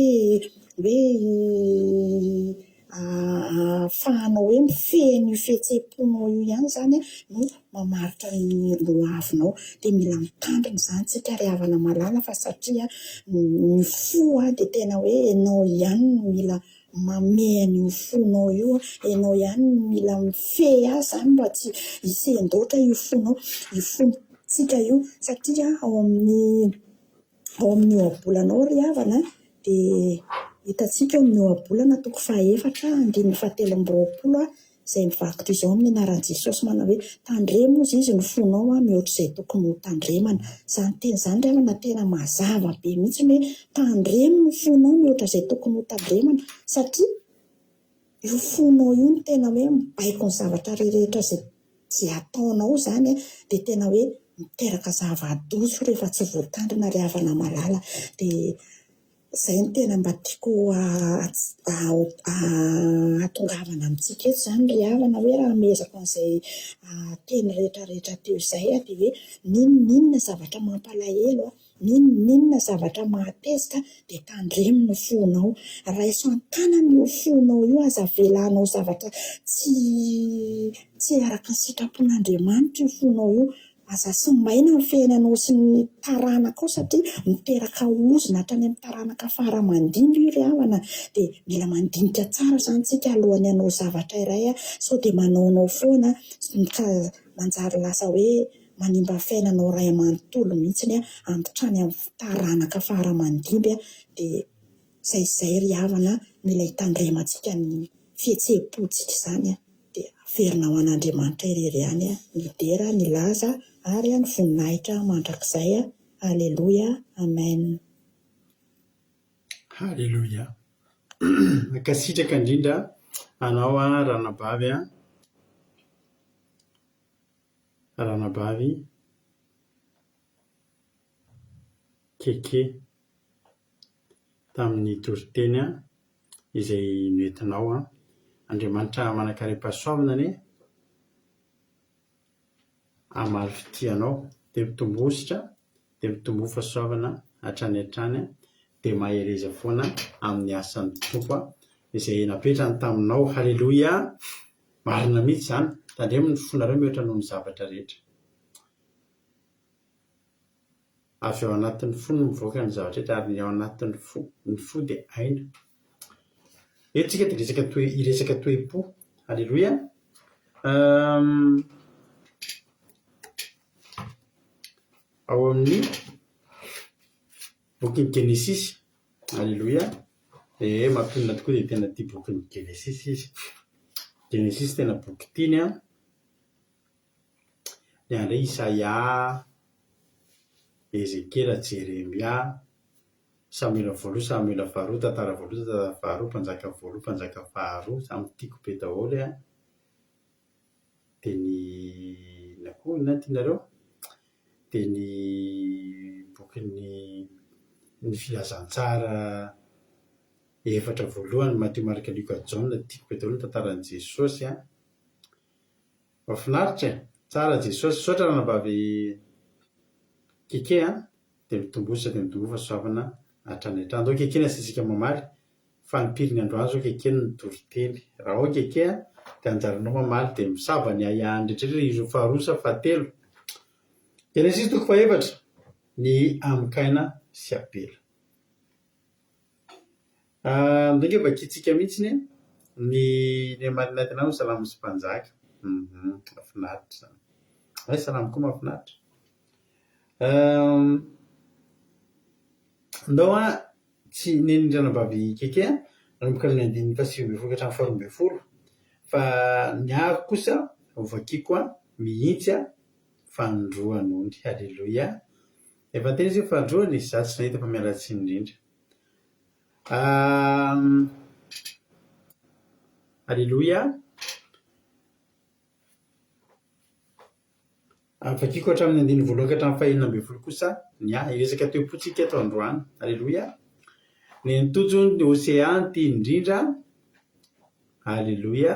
ahafahanao hoe mifehy fihetseham-ponao io ihany izany no mamaritra ny hoavinao. Dia mila mitandrina izany tsika ry havana malala fa satria ny fo dia tena hoe ianao ihany no mila mamea an'io fonao io, ianao ihany no mila mifehy azy izany mba tsy hisehan-doatra io fonao, io fontsika io satria ao amin'ny ohabolanao ry havana dia hitantsika eo amin'ny ohabolana toko 4:7-20 izay mivakotra izao amin'ny anaran'i Jesosy manao hoe tandremo ozy izy ny fonao mihoatra izay tokony ho tandremana. Izany teny izany ry havana tena mazava be mihitsy hoe tandremo ny fonao mihoatra izay tokony ho tandremana satria io fonao io no tena hoe mibaiko ny zavatra rehetra izay ataonao izany dia tena hoe miteraka zava-doso rehefa tsy voatandrina ry havana malala. Dia izay no tena mba tiako atongavana amintsika eto izany ry havana hoe raha mezaka an'izay teny rehetrarehetra teo izay dia hoe ninona zavatra mampalahelo ninona zavatra mahatezitra dia tandremo ny fonao, raiso an-tanana io fonao io, aza velanao zavatra tsy araka ny sitrapon'Andriamanitra io fonao io, aza simbaina ny fiainanao sy ny taranaka ao satria miteraka ozona hatrany amin'ny taranaka faramandimby io ry havana. Dia mila mandinika tsara izany tsika alohan'ny hanao zavatra iray sao dia manaonao foana ka manjary lasa hoe manimba fiainanao iray manontolo mihitsy hampitany amin'ny taranaka faramandimby dia izay ry havana mila hitandremantsika ny fihetseham-pontsika izany dia averina ho an'Andriamanitra irery ihany ny dera ny laza ary ny voninahitra mandrakizay. Aleluia, amen. Halleloia. Akasitraka indrindra anao ranabavy ranabavy keke tamin'ny toriteny izay noentinao Andriamanitra manakaram-pahasoavana anie amary fitianao dia mitombositra dia mitombo fahasoavana hatrany hatrany dia mahereza foana amin'ny asan'ny tompo izay napetrany taminao. Halleloia. Marina mihitsy izany. Tandremo ny fonareo mihoatra noho ny zavatra rehetra. Avy ao anatin'ny fo no mivoaka ny zavatra rehetra ary ny ao anatin'ny fo ny fo dia aina. Etsika dia iresaka toe-po. Halleloia. Ao amin'ny bokin'ny Genesisy. Halleloia. Mampinona tokoa dia tena tia bokin'ny Genesisy izy. Genesisy tena boky tiany ny andray Isaia, Ezekela, Jeremia, Samuela voaloha, Samuela faharoa, tantara voaloha, tantara faharoa, mpanjaka voaloha, mpanjaka faharoa, samy tiako be daholo dia ny akoho inantianareo dia ny bokin'ny filazantsara efatra voalohany Matteo, Marika, Luka, Jaona tiako be daholo ny tantaran'i Jesosy mahafinaritra tsara Jesosy. Saotra ranabavy keke dia mitombosa dia mitombo fahasoavana hatrany hatrany. Andao keke nasisika mamaly fa ny piriny androany zao keke ny toriteny. Raha ao keke dia anjaranao mamaly dia misaba ny ahany rehetrarehetra izy faharoa sa fahatelo. Genesisy toko fahaefatra ny Amikaina sy Abela. Ndreka bakitsika mihitsy ny marinatina ao salamo sy mpanjaka. Mahafinaritra zany. Salamo koa mahafinaritra. Ndao tsy neny ranabavy keke nanomboka amin'ny andininy fahasivy ambin'ny folo ka hatramin'ny faharoa ambin'ny folo fa ny ary kosa vakiako mihintsy fandroan'ondry. Halleloia. Efa tena izy fandroany za tsy nahita fa mialatsiny indrindra. Halleloia. Vakiako hatramin'ny andininy voalohany ka hatramin'ny fahaenina ambin'ny folo kosa ny iresaka toe-potsika eto androany. Halleloia. Ny nitojo ny osean ty indrindra. Halleloia.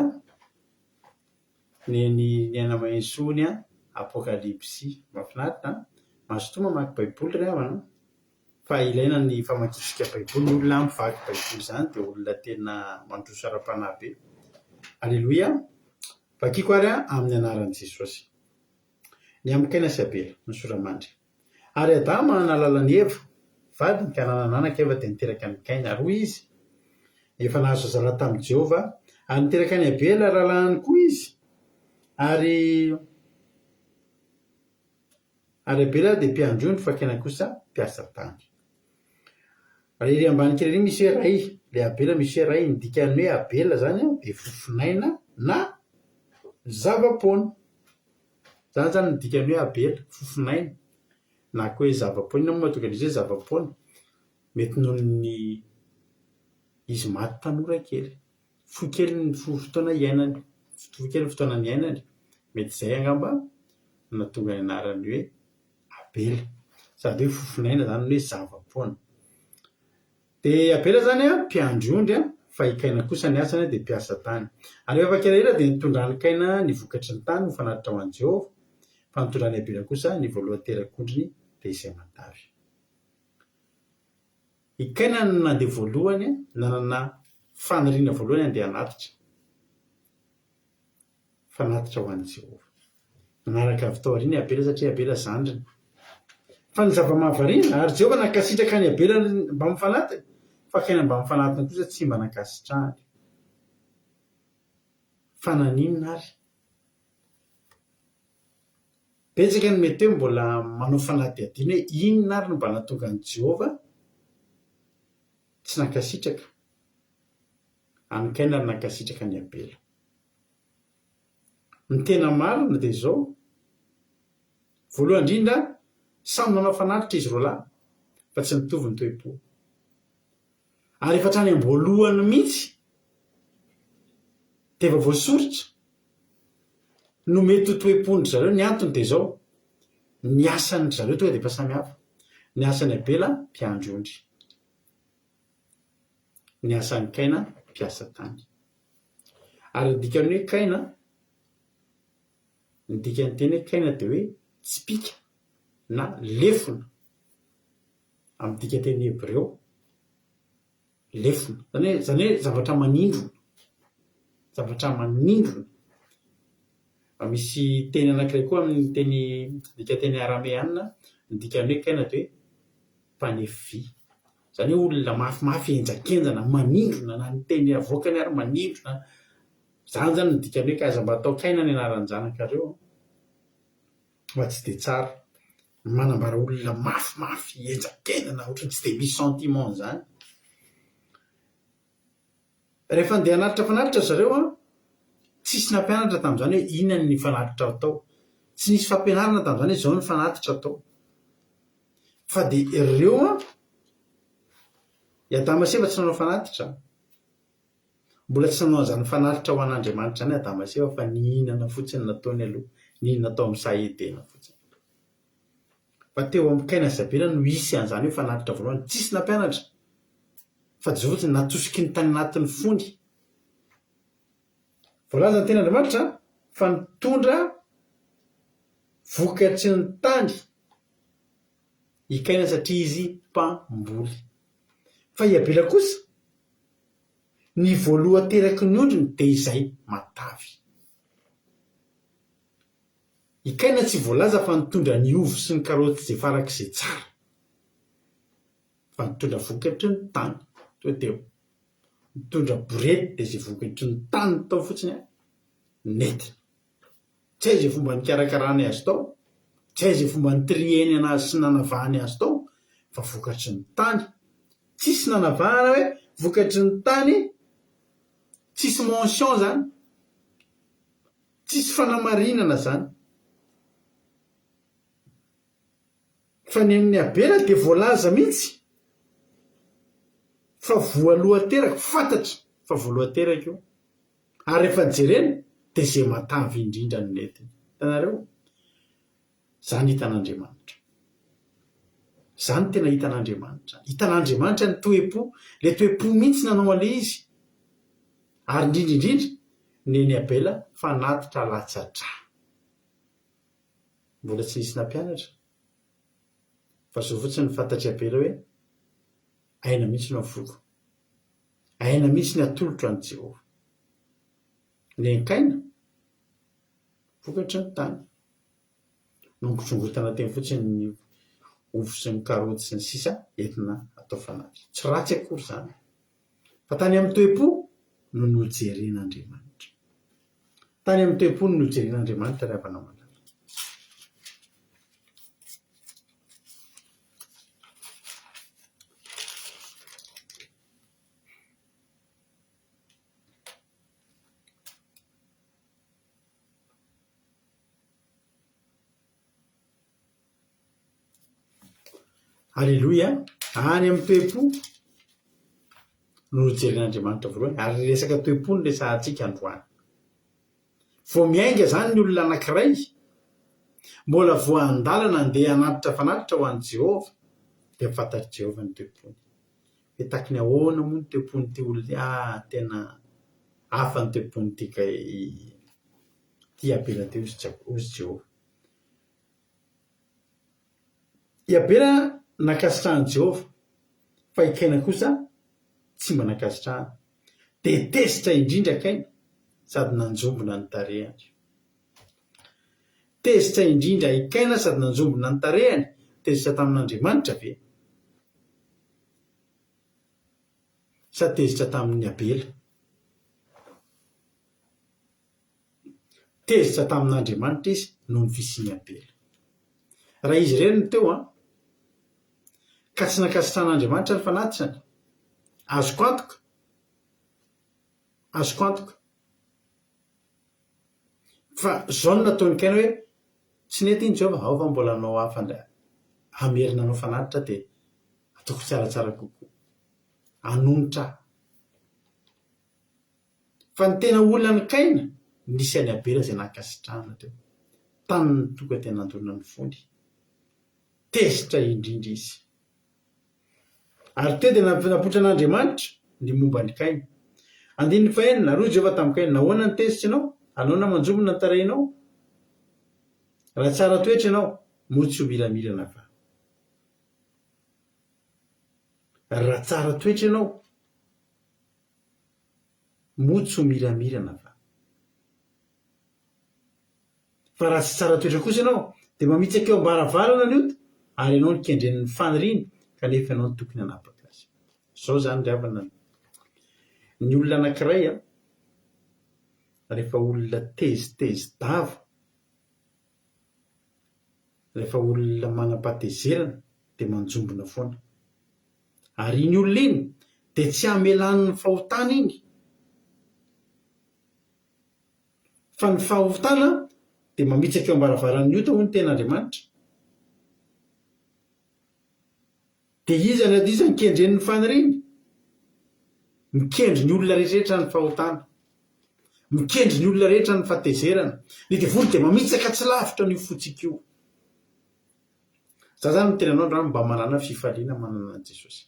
Ny anamaintsony apokalipsy. Mahafinaritra. Mazotoa mamaky baiboly ry havana fa ilaina ny famakisika baiboly. Ny olona mivaky baiboly izany dia olona tena mandroso ara-panahy be. Halleloia. Vakiako ary amin'ny anaran'i Jesosy. Ny Amikaina sy Abela ny soramandry. Ary Adama nalala ny Eva vadiny ka nanananaka Eva dia niteraka ny Kaina. Roa izy efa nahazo zala tamin'i Jehovah ary niteraka ny Abela rahalahiny koa izy ary Abela dia mpiandrondro fa Kaina kosa mpiasa tany. Ery ambany kely ery misy hoe ray. Ilay Abela misy hoe ray. Ny dikany hoe Abela zany dia fofinaina na zava-poana. Zany zany ny dikany hoe Abela fofinaina na koa hoe zava-poana. Inona mahatonga an'izy hoe zava-poana? Mety noho ny izy maty tanora kely. Foakely ny fotoana iainany. Foakely ny fotoanany iainany. Mety izay angamba nahatonga ny anarany hoe Abela. Sady hoe fofinaina zany hoe zava-poana. Dia Abela zany mpiandrondry fa i Kaina kosa ny asany dia mpiasa tany. Ary rehefa kelaela dia nitondrany Kaina ny vokatry ny tany mifanaritra ho an'i Jehovah fa nitondrany Abela kosa ny voalohany terak'ondriny dia izay matavy. I Kaina nandeha voalohany nanana faniriana voalohany andeha hanatitra. Fanatitra ho an'i Jehovah. Nanaraka avy tao aoriana Abela satria Abela zandriny. Fa ny zava-mahavariana ary Jehovah nankasitraka ny Abela mba mifanatitra fa Kaina mba mifanatitra kosa tsy mba nankasitrahany. Fa naninona ary? Betsaka ny mety hoe mbola manao fanadihadiana hoe inona ary no mba nahatonga an'i Jehovah tsy nankasitraka any Kaina ary nankasitraka ny Abela. Ny tena marina dia izao. Voalohany indrindra samy nanao fanatitra izy roa lahy fa tsy nitovy ny toe-po. ary efa trany amboalohany mihitsy de efa voasoritra no mety ho toe-pondry zareo. Ny antony de zao, ny asan'ny zareo tonga de efa samy hafa. Ny asan'ny Abela mpiandry ondry, ny asan'ny Kaina mpiasa tany. Ary dikany hoe Kaina, ny dikany teny hoe Kaina de hoe tsipika na lefona amin'ny dikateny Hebreo, lefona zany hoe zavatra manindrona, zavatra manindrona. Misy teny anankiray koa amin'ny teny dikateny arameana, ny dikany hoe Kaina de hoe mpanefy vy, zany hoe olona mafimafy enjakenjana manindrona, na ny teny avoakany ary manindrona. Zany zany ny dikany hoe kaiza mba atao Kaina ny anaran'ny zanakareo fa tsy de tsara. Manambara olona mafimafy enjakenjana ohatrany tsy de misy sentiment zany. Rehefa andeha hanatitra fanatitra zareo tsisy nampianatra tamin'izany hoe inona ny fanatitra atao, tsy nisy fampianarana tamin'izany hoe zao ny fanatitra atao, fa de ireo Adamaseva tsy nanao fanatitra, mbola tsy nanao an'izany fanatitra ho an'Andriamanitra zany Adamaseva, fa nihinana fotsiny nataony aloha, nihinana atao amin'ny saedena fotsiny. Fa teo amin'ny Kaina sy Abela no isy an'izany hoe fanatitra voalohany, tsisy nampianatra fa de zao fotsiny natosiky ny tany anatin'ny fondy. Voalaza ny ten'Andriamanitra fa nitondra vokatry ny tany i Kaina satria izy mpamboly. Fa i Abela kosa ny voaloha teraky ny ondriny de izay matavy. I Kaina tsy voalaza fa nitondra ny ovy sy ny karaoty zay farak'izay tsara, fa nitondra vokatry ny tany. Teo nitondra borety de zay vokatry ny tany tao fotsiny nety. Tsy hay zay fomba nikarakarany azy tao, tsy hay zay fomba nitrieny anazy sy nanavahany azy tao, fa vokatry ny tany. Tsisy nanavahana hoe vokatry ny tany, tsisy mention zany, tsisy fanamarinana zany. Fa ny amin'ny Abela de voalaza mihitsy fa voaloha teraka, fantatra fa voaloha teraka io, ary rehefa jerena de zay matavy indrindra ny netiny. Hitanareo, zany hitan'Andriamanitra, zany tena hitan'Andriamanitra. Hitan'Andriamanitra ny toe-po, le toe-po mihitsy nanao an'ilay izy. Ary indrindraindrindra ny Abela fanatitra latsatra, mbola tsy nisy nampianatra, fa zao fotsiny ny fantatry Abela hoe aina mihitsy no afoko, aina mihitsy ny atolotro an' Jehova. Ny Kaina vokatry ny tany, nongotongotana teny fotsiny ny ovy sy ny karaoty sy ny sisa entina atao fanatitra. Tsy ratsy akory zany, fa tany amin'ny toe-po no nojeren'Andriamanitra. Tany amin'ny toe-po no nojeren'Andriamanitra ry havana manana. Alleloia. Any amin'ny toe-po no nojeren'Andriamanitra voalohany, ary resaka toe-po no resahantsika androany. Vao miainga zany ny olona anankiray, mbola voandalana andeha hanatitra fanatitra ho an'i Jehova, de fantatry Jehova ny toe-pony. Hoe taky ny ahoana moa ny toe-pony ty olona, tena hafa ny toe-pony ty Abela teo ozy Jehova. I Abela nankasitrahany Jehova, fa i Kaina kosa tsy mba nankasitrahany. De tezitra indrindra Kaina sady nanjombona ny tarehany. Tezitra indrindra i Kaina sady nanjombona ny tarehany, tezitra tamin'Andriamanitra ve? Sa tezitra tamin'ny Abela? Tezitra tamin'Andriamanitra izy noho ny fisiany Abela. Raha izy ireny teo ka tsy nankasitran'Andriamanitra ny fanatisany, azoko antoka, fa zao no nataony Kaina hoe tsy nety iny Jehova, ao fa mbola anao hafa hamerina anao fanatitra de ataoko tsaratsara kokoa. anonotra fa ny tena olona ny kaina nisy any abera zay nakasitrahana teo taniny toka tena andorona ny fony tezitra indrindra izy ary teo dia napotra an'Andriamanitra ny momba ny kaina. 9 rojo efa tamin'ny kaina nahoana ny tezitra ianao anaona manjombona ny tarainao raha tsara toetra ianao motsy ho miramirana fa raha tsara toetra ianao motsy ho miramirana fa raha tsy tsara toetra kosa ianao dia mamitsaka eo ambaravarana ny ota ary ianao ny kendren'ny faniriany kanefa ianao ny tokony hanapaka azy. Zao zany ry havana ny olona anankiray rehefa olona tezitezi dava rehefa olona manam-patezerana dia manjombona foana ary iny olona iny dia tsy hamelan'ny fahotana iny fa ny fahotana dia mamitsaka eo ambaravarany ota ho ny ten'Andriamanitra dia izy nikendren'ny faniriany mikendry ny olona rehetrarehetra ny fahotana mikendry ny olona rehetra ny fahatezerana ny devoly dia mamitsaka tsy lavitra ny fotsika io. Za zany ny tenanao androany mba manana fifaliana manana an' Jesosy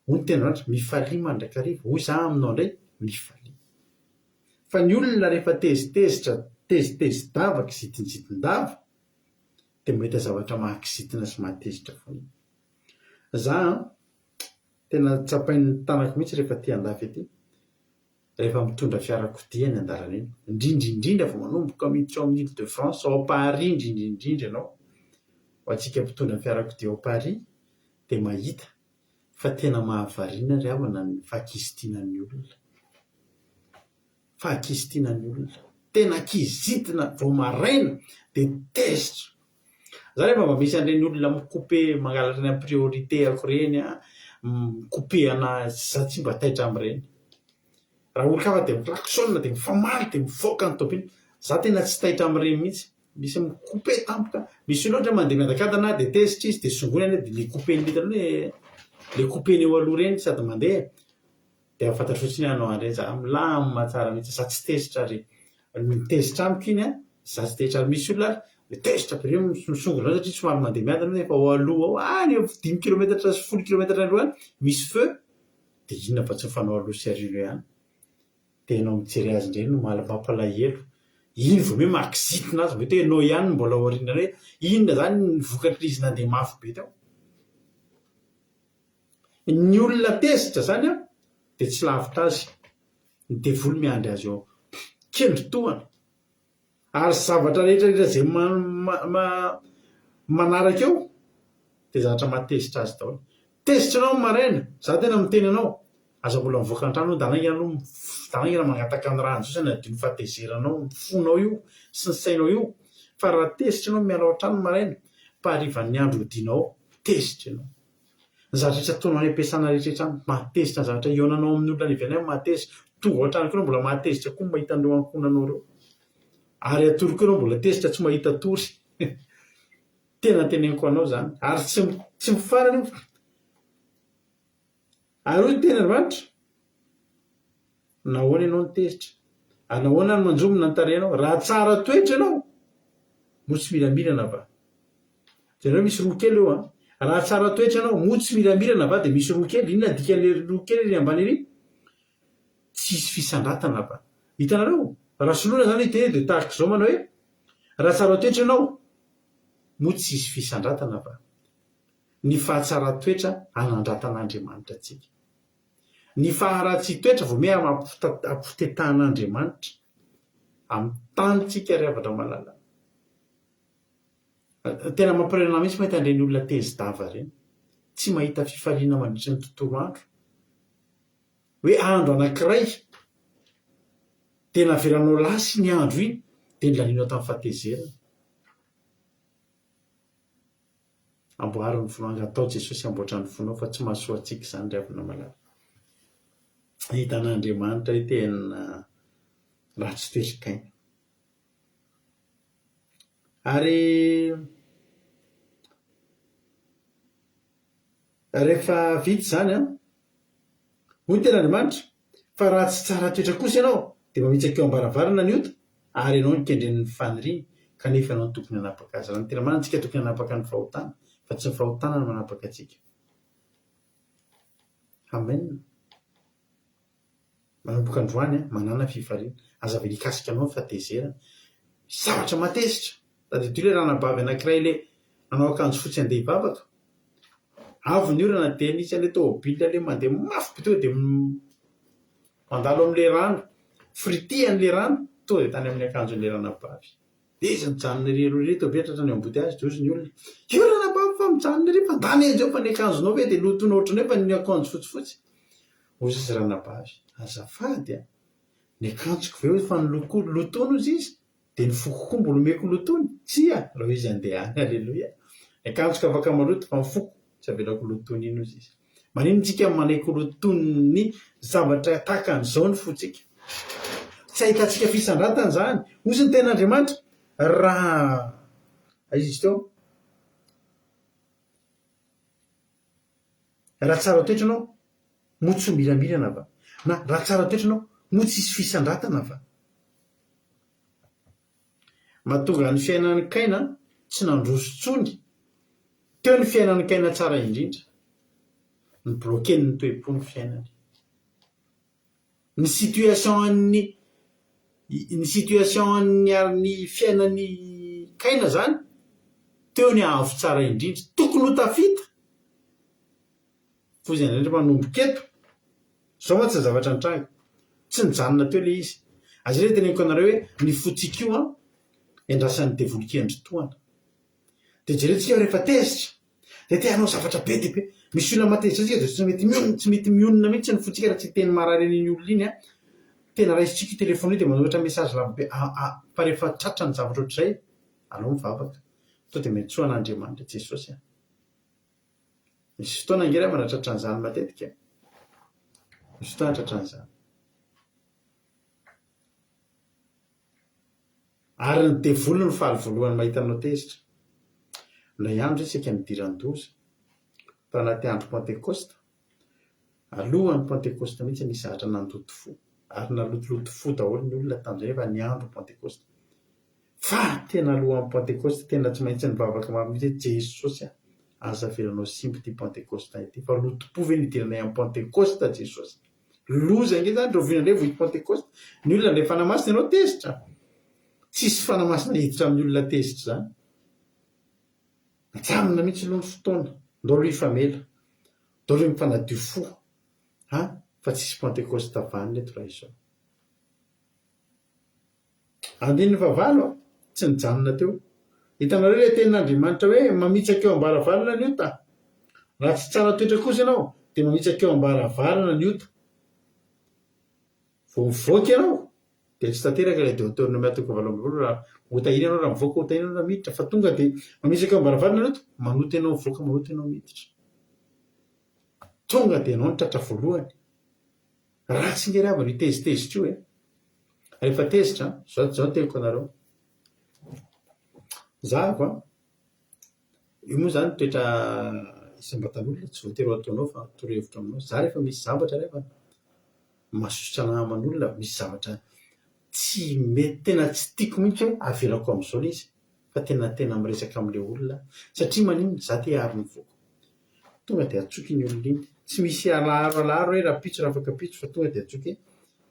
ho ny tenanatra mifalia mandrakariva hoy za aminao indray mifalia fa ny olona rehefa tezitezi dava kizitinjitindava dia mahita zavatra mahakizitina sy mahatezitra foana. Za tena tsapain'ny tanako mihitsy rehefa ty andafy ety rehefa mitondra fiarakodia ny andalana eny indrindrindrindra vao manomboka miditra ao amin'ny Ile-de-France ao Paris indrindrindrindra ianao ho antsika mpitondra ny fiarakodia ao Paris dia mahita fa tena mahavariana ry havana ny fahakizitinan'ny olona tena kizitina vao maraina dia tezitra. Za rehefa mba misy an'ireny olona mikope mangalatra ny amin'ny priorité ako ireny mikope ana za tsy mba taitra amin'ireny raha olon-kafa dia miklaksona dia mifamaly dia mivoaka ny tômpiny za tena tsy taitra amin'ireny mihitsy misy mikope tampoka misy olona ohatra mandeha miadakadana dia tezitra izy dia songony dia le kopeny mitanao hoe le kopeny eo aloha ireny sady mandeha dia afantatra fotsiny hanao andreny za milama tsara mihitsy za tsy tezitra ary mitezitra amiko iny za tsy tezitra ary misy olona tezitra be ireo misongona satria somary mandeha miadana efa ao aloha ao any 5 kilometatra sy 10 kilometatra andro any misy feu dia inona fa tsy mifanao aloha sy arino ihany dia ianao mijery azy indreny no mampalahelo iny vao hoe mahakizitina azy mety hoe ianao ihany mbola ao aoriana hoe inona zany ny vokatry izy nandeha mafy be tao. Ny olona tezitra zany dia tsy lavitra azy ny devoly miandry azy eo kendry tohana ary zavatra rehetrarehetra zay manaraka eo dia zavatra mahatezitra azy daholo. Tezitra anao maraina za tena miteny anao aza mbola mivoaka an-trano danangina mangataka ny rano zao zany adio ny fahatezeranao ny fonao io sy ny sainao io fa raha tezitra anao miala ao an-trano maraina paharivan'ny andro hodinao tezitra ianao ny zavatra rehetra ataonao any ampiasana rehetrarehetra mahatezitra ny zavatra ionanao amin'ny olona any ivelany mahatezitra tonga ao an-trano koa mbola mahatezitra koa mahita an'ireo ankonanao ireo ary atory koa ianao mbola tezitra tsy mahita tory tena teneniko anao zany ary tsy mifarana io ary hoy ny ten'Andriamanitra nahoana ianao ny tezitra ary nahoana ny manjomona ny tarehinao raha tsara toetra ianao motsy miramirana va jereo misy roa kely eo raha tsara toetra ianao motsy miramirana va dia misy roa kely inona dikan'le roa kely ry ambany ery tsisy fisandratana va hitanareo raha soloina zany iteny dia tahaka izao manao hoe raha tsara toetra ianao motsy tsisy fisandratana va ny fahatsara toetra anandratan'Andriamanitra antsika ny faharatsy toetra vao meha ampotetahan'Andriamanitra amin'ny tanitsika ry havatra malala. Tena mampirenana mihitsy mahita an'ireny olona tezidava ireny tsy mahita fifaliana mandritra ny tontolo andro hoe andro anankiray dia naveranao lasy ny andro iny dia nylanianao tamin'ny fahatezerana. Amboary ny fonanga atao Jesosy amboatra ny fonao fa tsy mahasoa antsika izany ry havana malala. Hitan'Andriamanitra hoe tena ratsy toetrikaina ary rehefa vita zany hoy ny ten'andriamanitra fa raha tsy tsara toetra kosa ianao dia mamitsaka eo ambaravarana ny ota ary ianao nikendren'ny faniriny kanefa ianao ny tokony hanapaka azy. Raha ny tena marina antsika tokony hanapaka ny fahotana fa tsy ny fahotana no manapaka antsika. Amen. Manomboka androany manana fifaliana aza ve nikasika anao ny fahatezerana zavatra matezitra tadidiro le ranabavy anankiray le nanao akanjo fotsy andeha hivavaka avy ny orana dia nisy an'ilay tômôbila le mandeha mafy be tonga dia mandalo amin'ilay rano fritihan'ilay rano tonga dia tany amin'ny akanjon'ilay ranabavy. Dia izy mijanona ery aloha ery tômôbila tratrany ambody azy dia ozy ny olona io ranabavy fa mijanona ery fa ndany enjeo fa ny akanjonao ve dia lotona ohatrany hoe fa ny akanjo fotsifotsy. Ozy izy ranabavy azafady ny akanjoko ve fa ny lotona ozy izy dia ny foko koa mbola omeko lotony tsia raha izy andeha any. Aleloia. Ny akanjoko afaka maloto fa ny foko tsy avelako lotony iny ozy izy. Manino tsika manaiky lotony zavatra tahaka an'izao ny fotsika tsy ahitantsika fisandratana zany. Ozy ny ten'andriamanitra raha izy teo raha tsara toetra anao mo tsy milamirana va na raha tsara toetra anao mo tsy isy fisandratana va. Mahatonga ny fiainan'ny Kaina tsy nandroso tsony teo ny fiainan'ny Kaina tsara indrindra ny blokeny ny toe-po ny fiainany. Ny situation'ny ary fiainan'ny Kaina zany teo ny avo tsara indrindra tokony ho tafita fo izy indrindra manomboka eto zao ma tsy zavatra nitranga tsy nijanona teo le izy. Azy ireny teneniko anareo hoe ny fotsika io endrasan'ny devolikendry-toana dia jerentsika rehefa tezitra dia te hanao zavatra be dia be. Misy olona matezitra tsika dia tsy mety mionona mihitsy ny fotsika raha tsy teny mararen'iny olona iny tena raisitsika io telefony io dia manao ohatra mesazy lavabe fa rehefa tratra ny zavatra ohatr'izay alao mivavaka to dia mety soa an'Andriamanitra Jesosy. Misy fotoana angery manatratra an'izany matetika. Misy fotoana tratra an'izany ary ny devoly ny faly voalohany mahita anao tezitra. Ilay andro isika nidiran-doza tao anaty andro Pentekosta alohan'ny Pentekosta mihitsy nisy zahatra nandoto fo ary nalotoloto fo daholo ny olona tamin'izay rehefa ny andro Pentekosta. Fa tena alohan'ny Pentekosta tena tsy maintsy nivavaka mihitsy Jesosy aza velanao simba ity Pentekosta ity fa loto-po ve nidiranay amin'ny Pentekosta Jesosy. Loza nge zany roviana indray vohito Pentekosta ny olona ilay fanamasina ianao tezitra. Tsisy fanamasina hiditra amin'ny olona tezitra zany. Atsamina mihitsy aloha ny fotoana ndao ifamela ndao mifanadio fo fa tsisy Pentekosta vaniny eto raha izao. Andininy favalo tsy nijanona teo. Hitanareo ilay tenin'Andriamanitra hoe mamitsaka eo ambaravarana ny ota. Raha tsy tsara toetra kosa ianao dia mamitsaka eo ambaravarana ny ota. Vao mivoaka ianao dia tsy tanteraka ilay Deutéronome 3:20 raha hotahina ianao raha mivoaka hotahina ianao raha miditra fa tonga dia mamitsaka eo ambaravarana ny ota manoto ianao mivoaka manoto ianao miditra. Tonga dia ianao ny tratra voalohany. Raha tsy ngery avy ny tezitezitra io rehefa tezitra zao teniko anareo zahako io moa zany toetra isam-batan'olona tsy voatery ataonao fa torohevitra aminao. Za rehefa misy zavatra rehefa mahasosotra naman'olona misy zavatra tsy mety tena tsy tiako mihitsy hoe avelako amin'izao izy fa tena miresaka amin'ilay olona satria manino za te ary mivoaka tonga dia atsoky ny olona iny tsy misy alaharo hoe raha pitso raha afaka pitso fa tonga dia atsoky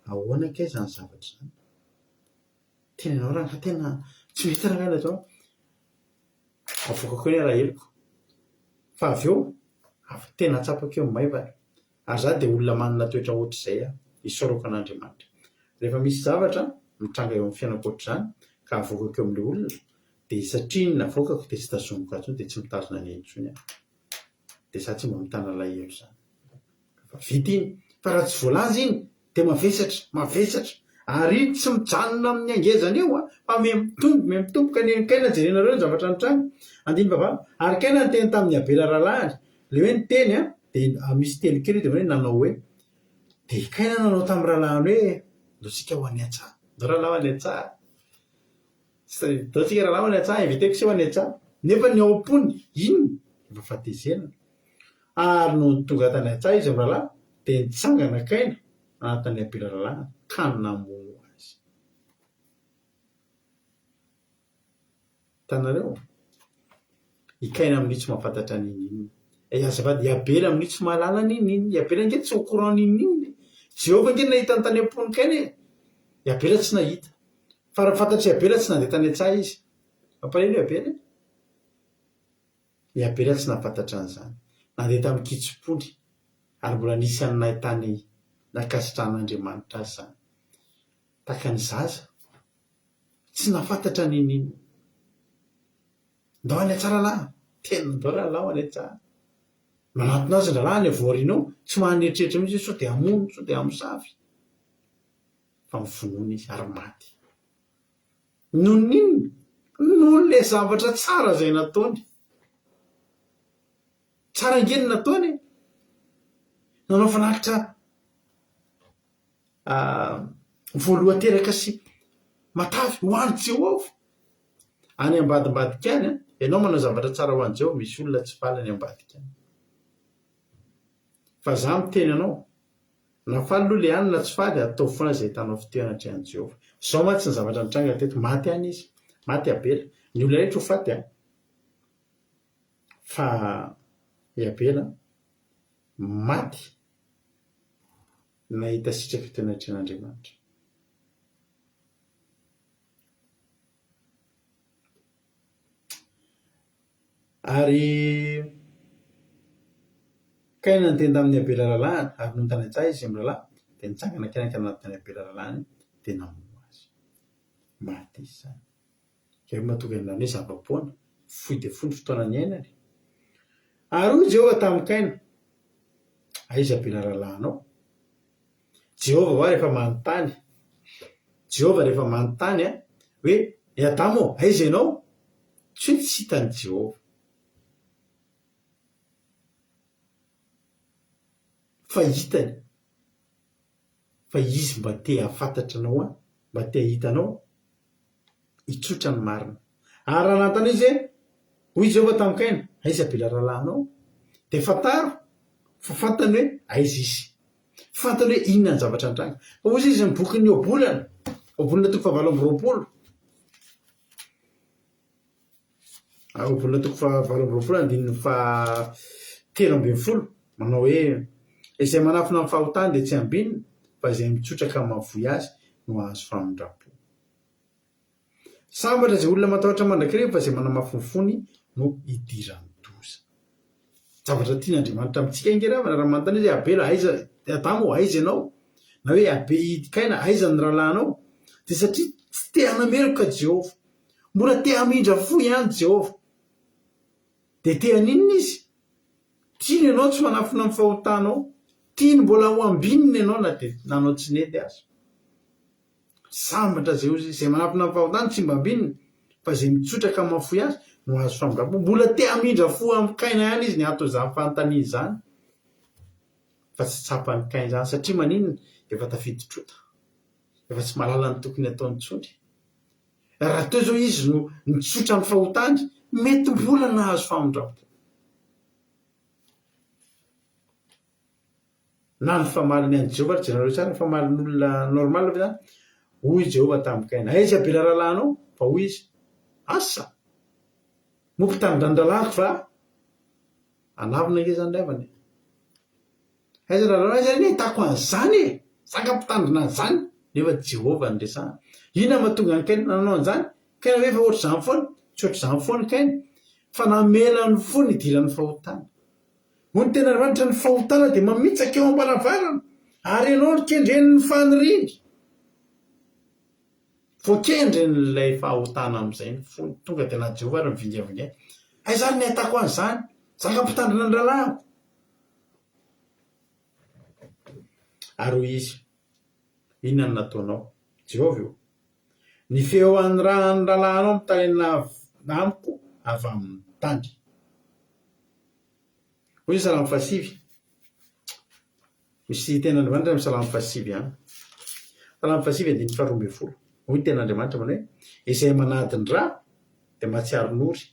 ahoana kay zany zavatra zany tena ianao raha tena tsy misy raha ngana zao avoaka koa ny raheliko fa avy eo tena atsapako eo maivana ary za dia olona manana toetra ohatr'izay isaorako an'Andriamanitra. Rehefa misy zavatra mitranga eo amin'ny fiainako ohatr'izany ka avoakako eo amin'ilay olona dia satria ny avoakako dia tsy tazomiko atsony dia tsy mitazona ny intsony dia za tsy mba mitana lahelo zany fa vita iny fa raha tsy voalaza iny dia mavesatra ary tsy mijanona amin'ny angezana eo fa mitomboka ny Kaina jerenareo ny zavatra nitranga andiny vavalo ary Kaina ny teny tamin'ny Abela rahalahy le hoe ny teny dia misy telo kely dia hoe nanao hoe dia Kaina nanao tamin'ny rahalahiny hoe ndao tsika ho any an-tsaha ndao rahalahy ho any an-tsaha ndao tsika rahalahy ho any an-tsaha inviteko se ho any an-tsaha nefa ny ao am-pony iny efa fahatezerana ary no tonga tany an-tsaha izy amin'ny rahalahy dia nitsangana kaina anatin'ny ampilalàlana ka namono azy. Tanareo ikaina amin'ny tsy mahafantatra nininy azafady iabela amin'ny tsy mahalala nininy iabela nge tsy au courant nininy Jehovah nge nahita ny tany am-ponikaina e iabela tsy nahita fa raha fantatry iabela tsy nandeha tany an-tsaha izy mampalelo iabela iabela tsy nahafantatra an'izany nandeha tamin'ny kitsopony ary mbola nisy anay tany nakasitran'Andriamanitra azy zany taka ny zaza tsy nahafantatra nininy ndao any atsara lahy tena ndao rahalao any atsara manatona azy ralahy ny voarinao tsy mahaneritreritry mihitsy sao dia hamono sao dia hamosavy fa mivonoana izy ary maty noho ninona noho le zavatra tsara zay nataony tsara ngeny nataony nanao fanakitra voalohateraka sy matavy ho any Jehovah any ambadimbadika any ianao manao zavatra tsara ho any Jehovah misy olona tsy faly any ambadika any fa za miteny anao na faly aloha le any na tsy faly atao foana zay hitanao fitoerana atry any Jehovah zao matsy ny zavatra nitranga teto maty any izy maty Abela ny olona rehetra ho faty any fa Abela maty nahita sitraka fitoerana atry an'Andriamanitra. Ary kaina niteny tamin'ny Abela lalàna ary noho ny tany an-tsaha izy amin'ny lalahy dia nitsangana kainaka anatin'ny Abela lalàna dia namono azy maty izy zany zay mahatonga an'izany hoe zava-poana fohy dia fohy ny fotoana ny ainany ary hoy Jehovah tamin'ny Kaina aiza Abela lalànao Jehovah hoa rehefa manontany Jehovah rehefa manontany hoe Adamo aiza ianao tsy hoe tsy hitany Jehovah fa hitany fa izy mba te hafantatra anao mba te hitanao hitsotra ny marina ary raha nantana izy hoy Jehovah tamin'ny Kaina aiza Abela lalànao dia fantaro fa fantany hoe aiza izy fantany hoe inona ny zavatra nitranga fa ozy izy ny boky ny obolana obolana toko fahavalo amby roapolo obolana toko fahavalo amby roapolo andininy fa 13 manao hoe izay manafina amin'ny fahotany dia tsy ambinina fa izay mitsotraka mahavoy azy no azo famindrapo sambatra izay olona matahotra mandrakiriny fa izay manamafofony no idirany doza zavatra tian'Andriamanitra amintsika ingeravana raha manontany izy Abela aiza Adamo aiza ianao na hoe Kaina aiza ny rahalànao dia satria tsy te hanameloka Jehovah mbola te hamindra foy ihany Jehovah dia te haninona izy tiany ianao tsy manafina amin'ny fahotanao tiany mbola ho ambinina ianao na dia nanao tsy nety azy sambatra zay ozy izay manafina amin'ny fahotany tsy mba ambinina fa izay mitsotraka mafoy azy no azo famindrapo mbola te hamindra fo amin'ny Kaina ihany izy ny ato izany fanontania izany fa tsy tsapany Kaina izany satria maninona efa tafiditra efa tsy mahalala ny tokony ataony tsony raha teo zao izy no nitsotra ny fahotany mety mbola nahazo famindrapo na ny famaliny any Jehovah ry jerareo tsara ny famalin'olona normal fa zany hoy Jehovah tamin'ny Kaina aiza Abela lalànao fa hoy izy asa mompitandrandralako fa anavina nge zany lavany aiza lalànao aiza ny ahitako an'izany saka mpitandrina an'izany nefa Jehovah nyresahana inona mahatonga ny Kaina nanao an'izany Kaina hoe efa ohatr'izany foana tsy ohatr'izany foana Kaina fa namelany foana idiran'ny fahotana hoy ny tena Andriamanitra ny fahotana dia mamitsaka eo am-baravarana ary ianao ny kendren'ny faniriany voakendren'ilay fahotana amin'izay ny fony tonga dia na Jehovah ary mivingavinga aizany ny ahitako an'izany zaka mpitandrina ny ralàko ary hoy izy inona ny nataonao Jehovah io ny feo an'ny raha ny lalànao mitarena amiko avy amin'ny tany hoy izy salamy 7 misy ten'Andriamanitra amin'ny salamy 7 any salamy 7 andininy 12 hoy ten'Andriamanitra manao hoe izay manadiny rà dia mahatsiaro nory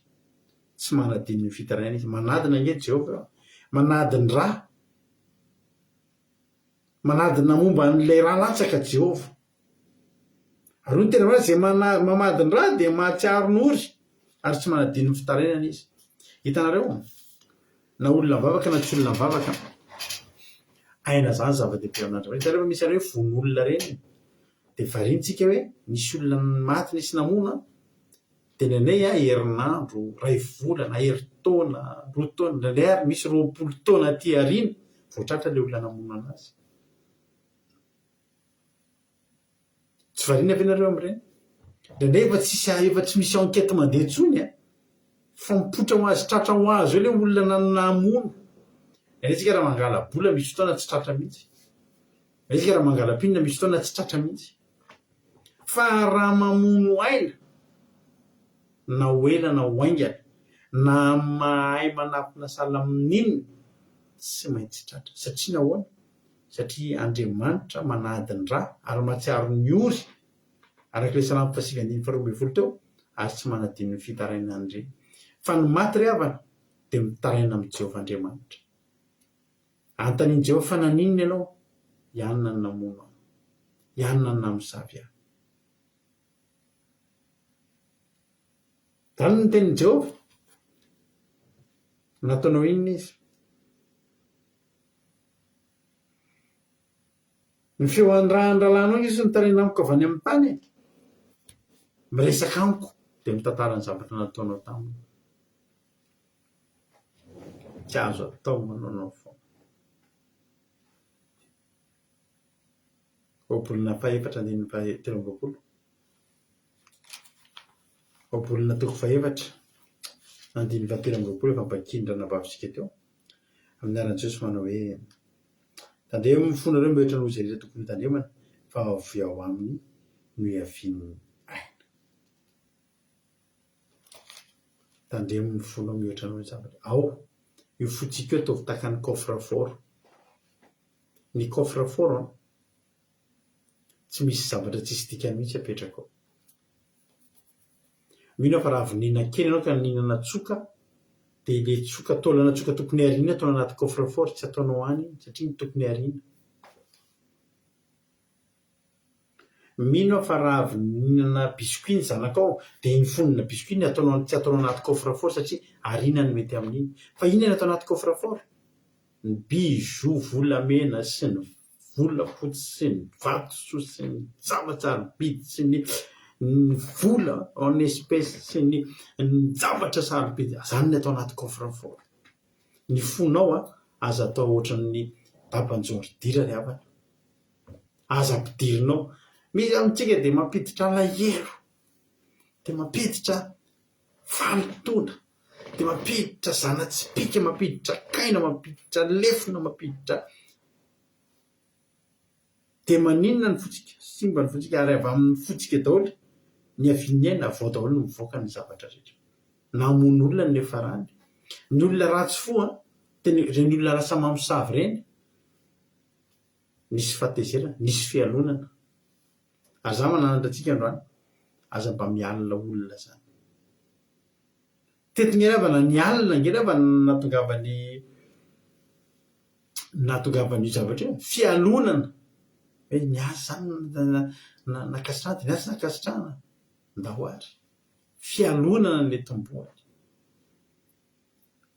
tsy manadiny ny fitaraina izy manadina nge Jehovah manadiny rà manadina momba n'lay raha latsaka Jehova. Ary ny tena hoe zay mamadiny raha dia mahatsiaro ny ory ary tsy manadino ny fitarenana izy. Hitanareo na olona mivavaka na tsy olona mivavaka aina zany zava-dehibe amin'Andriamanitra. Hitanareo misy an'ireo von'olona reny dia variantsika hoe misy olona maty nisy namona dia nenay herinandro, ray volana, herintaona, roa taona, ary misy 20 taona aty aoriana voatratra ilay olona namona anazy. Tsy variana ve nareo amin'ireny? Ndraindray efa tsy misy enquête mandeha intsony fa mipotra ho azy, tratra ho azy eo ilay olona namono. Isika raha mangala bola misy fotoana tsy tratra mihitsy. Isika raha mangala pinina misy fotoana tsy tratra mihitsy. Fa raha mamono aina na ho ela na ho aingana na mahay manampina sahala amin'inona tsy maintsy tratra. Satria nahoana? Satria Andriamanitra manadiny raha ary mahatsiaro ny ory arak'ilay Salamo 119:12 teo ary tsy manadino ny fitarainana an'ireny. Fa ny maty ry havana dia mitaraina amin'ny Jehovah Andriamanitra. Antaniany Jehovah fa naninona ianao? Ianona ny namono aho, ianona ny namosavy aho. Zany ny tenin'i Jehovah. Nataonao inona izy? Ny feo andralanao izy mitaraina amiko avy any amin'ny tany. Miresaka amiko dia mitantara ny zavatra nataonao taminy. Tsy azo atao manao foana. Obolona 4:13. Obolona 4:13 efa mbakindrana bavisika teo. Amin'ny aran'i Jesosy manao hoe tandremo mifonareo mihoatra noho izay rehetra tokony tandremana fa avy ao aminy no iavian'ny aina. Tandremo mifonao mihoatra noho zavatra. Ao io fotsika eo ataovy tahaka ny coffre-fort. Ny coffre-fort tsy misy zavatra tsisy dikany mihitsy apetraka ao. Mino fa raha avy nina kely ianao ka ninana tsoka dia ilay tsoka taolana tsoka tokony ariana atao anaty coffre-fort tsy ataonao any satria ny tokony ariana. Mino fa raha avy ninana biscuit ny zanakao dia iny fonina biscuit ataonao tsy ataonao anaty coffre-fort satria ariana ny mety amin'iny. Fa inona ny atao anaty coffre-fort? Ny bijoux volamena sy ny volafotsy sy ny vatosoa sy ny zava-tsarobidy sy ny vola en espèce sy ny zavatra sarobidy. Zany ny atao anaty coffre-fort. Ny fonao aza atao ohatran'ny babanjordira ry havana. Aza ampidirinao. Misy amintsika dia mampiditra lahelo, dia mampiditra valotona, dia mampiditra zana-tsipika, mampiditra kaina, mampiditra lefona, mampiditra dia maninona ny fotsika? Simba ny fotsika ary avy amin'ny fotsika daholo ny aviany aina avao daholo no mivoaka ny zavatra rehetra. Namono olona ny lefa rany. Ny olona ratsy fo reny olona lasa mamosavy ireny nisy fahatezerana, nisy fialonana. Ary za mananatra antsika androany aza mba mialina olona zany. Tety ngeravana ny alina ngeravana natongavany zavatra io fialonana. Hoe niasa zany nakasitrana, niasa nakasitrana ndahoary. Fialonana n'ilay tomboany.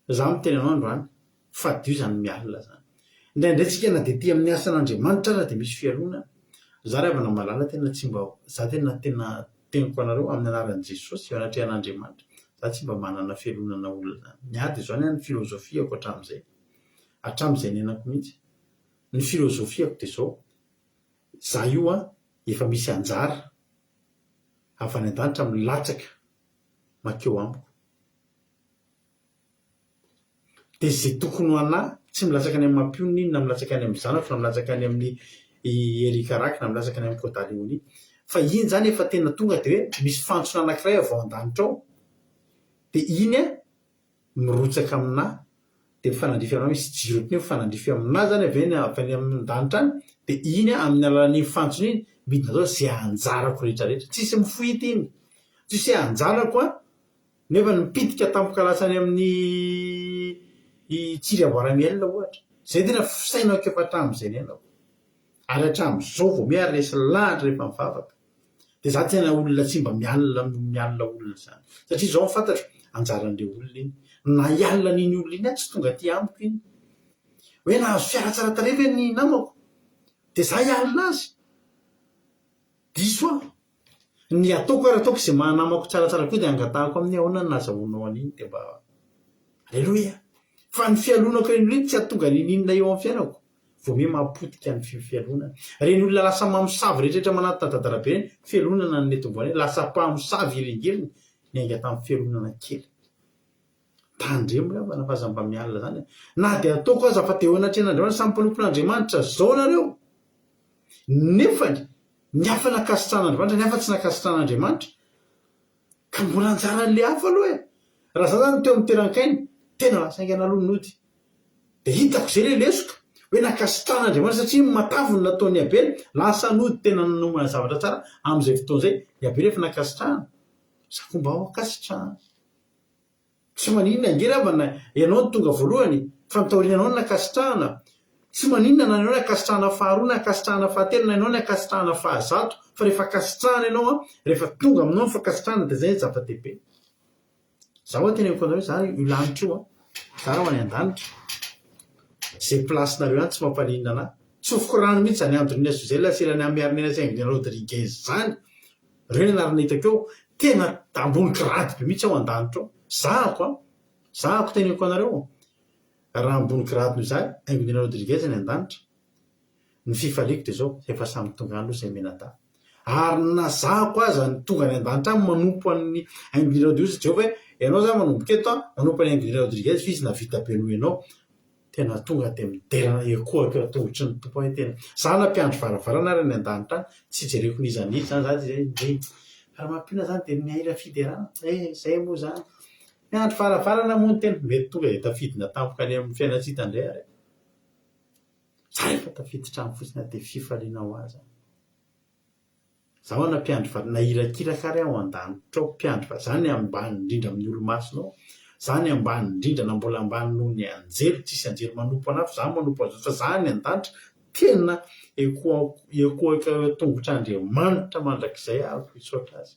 Za miteny anao androany fa dio zany mialina zany. Indraindray tsika na dia ety amin'ny asan'Andriamanitra ary dia misy fialonana. Za ravana malala tena tsy mba za tena teniko anareo amin'ny anaran'i Jesosy eo anatrehan'Andriamanitra. Za tsy mba manana fialonana olona zany. Niady izany ny filozofiako hatramin'izay. Hatramin'izay nenako mihitsy. Ny filozofiako dia izao. Za io efa misy anjara avy any an-danitra milatsaka makeo amiko. Dia izay tokony ho anahy tsy milatsaka any amin'ny mampioniny na milatsaka any amin'ny zanako na milatsaka any amin'ny Erikaraky na milatsaka any amin'ny Kôtaleoni. Fa iny zany efa tena tonga dia hoe misy fantsona anankiray avy ao an-danitra ao. Dia iny mirotsaka aminahy dia mifanandrify aminah misy jiro ohatran'ny hoe mifanandrify aminahy zany avy any amin'ny danitra any. Dia iny amin'ny alalan'iny fantsona iny midina zao izay anjarako rehetrarehetra. Tsisy mifoita iny. Tsisy anjarako nefa nipidika tampoka lasany amin'ny tsiry aboaramielina ohatra. Zay tena fisainako efa hatramin'izay nenako. ary hatramin'izao vao miaresy lahatra rehefa mivavaka dia za tena olona tsy mba mialina olona zany satria zao fantatro anjaran'le olona iny na ialina n'iny olona iny a tsy tonga ty amiko iny hoe nahazo fiara tsara tarehy ve ny namako dia za ialina azy diso aho ny ataoko ary ataoko izay mahanamako tsaratsara koa dia angatahako amin'ny ahoana ny nazahoanao an'iny dia mba aleloia fa ny fialonako reny olona iny tsy atonga nininona eo amin'ny fiainako vao me mapotika ny fialonana reny olona lasa mamosavy rehetrarehetra manaty tantadarabe reny fialonana ny netomboany lasa mpamosavy iringeriny ny ainga tamin'ny fialonana kely tandremo ava na fazamba mialina zany na dia ataoko aza fa te ho anatrehan'andriamanitra samy mpanompon'andriamanitra zao nareo nefany ny hafa nakasitran'andriamanitra ny hafa tsy nakasitran'andriamanitra ka mbola anjaran'le hafa aloha e raha za zany teo am'teran-kainy tena lasaingana aloha nody dia hitako zay le lesoka hoe nakasitran'andriamanitra satria mataviny nataony abely lasa nody tena nanomana zavatra tsara amin'izay fotoan'izay ny abely rehefa nakasitrahana za komba ao akasitrahana tsy maninona angery avana ianao ny tonga voalohany fa mitaorianao ny nakasitrahana tsy maninona na ianao ny akasitrahana faharoa na akasitrahana fahatelo na ianao ny akasitrahana fahazato fa rehefa kasitrahana ianao a rehefa tonga aminao ny fakasitrahana dia zay zava-dehibe za hoa tena eko anareo za io lanitra io a za raha ho any an-danitra zay plasinareo any tsy mampaninona anahy tsofoko rano mihitsy zany androniana sozela selany amiarina saingy Rodriguez zany reo ny anarana hitako eo tena ambony grady be mihitsy ao an-danitra ao zahako tena eko anareo raha ambony grady no zay aingodina Rodriguez ny an-danitra ny fifaliako dia zao efa samy tonga any aloha zay menata ary nazahako aza ny tonga any an-danitra any manompo an'ny aingodina Rodriguez jehova hoe ianao zany manomboka eto a manompo any aingodina Rodriguez fizy na vita be noho ianao tena tonga dia miderana ekohako eo tongotry ny tompo hoe tena za na mpiandro varavarana ary ny an-danitra any tsy jereko nizanizy zany za zay raha mampina zany dia miaira fiderana zay moa zany miandro varavarana moa ny tena mety tonga dia tafidina tampoka any amin'ny fiainatsita indray ary za rehefa tafiditra amin'ny fotsiny dia fifaliana ho azy zaho na mpiandro na irakiraka ary aho an-danitra ao mpiandro zany ambany indrindra amin'ny olo-masonao zany ambany indrindra na mbola ambany noho ny anjely tsisy anjely manompo anafo za manompo azy fa zany an-danitra tena ekoaka tongotr'andriamanitra mandrakizay ahako hisotra azy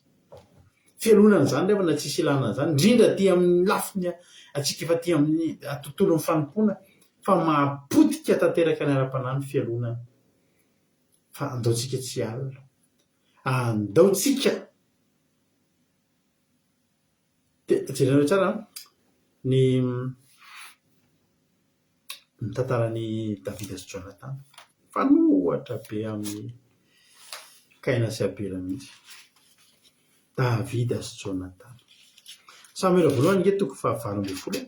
fialonana zany rehefa na tsisy ilana zany indrindra ty amin'ny lafiny atsika efa ty amin'ny tontolo ny fanompoana fa mahapotika tanteraka ny ara-panany fialonana fa andaotsika tsy alina andaotsika jereo tsara ny tantaran'ny Davida sy Jonathan fanohatra be amin'ny Kaina sy Abela mihitsy Davida sy Jonathan Samuela voalohany nge toko fahavalo ambin'ny folo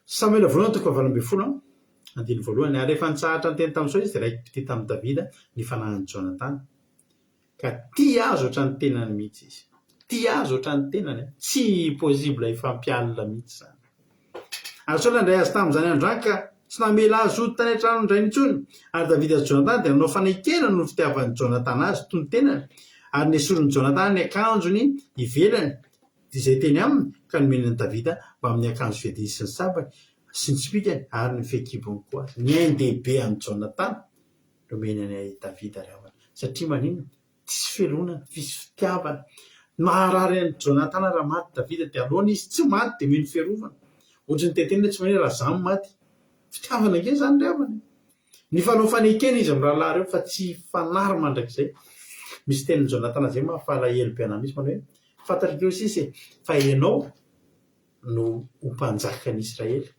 Samuela voalohany toko fahavalo ambin'ny folo andiny voalohany ary rehefa nitsahatra ny teny tamin'izao izy dia raikity tamin'ny Davida ny fanahin'i Jonathan ka tia azo ohatrany tenany mihitsy izy tia azo ohatrany tenany tsy possible ifampialina mihitsy zany ary sao nandray azy tamin'izany androany ka tsy namela azy ody tany an-trano indray nitsony ary Davida sy Jonathan dia nanao fanekena no fitiavan'ny Jonathan azy toy ny tenany ary nesorony Jonathan ny akanjony ivelany izay teny aminy ka nomenany Davida mba amin'ny akanjo fiadiany sy ny sabany sy ny tsipikany ary ny fekibony koa ny ain-dehibe amin'ny Jonathan nomenany Davida ravana satria manino tsisy felonana fisy fitiavana maharary any Jonathan raha maty Davida dia alohany izy tsy maty dia mino fiarovana ohatrany tetena tsy manera raha zany maty fitiavana nge zany ravana ny fanao fanekena izy amin'ny rahalahy reo fa tsy fanary mandrakizay misy tenin'ny Jonathan zay mahafalahelo be anay misy manao hoe fantatrikeo sisy fa ianao no ho mpanjaka ny Israely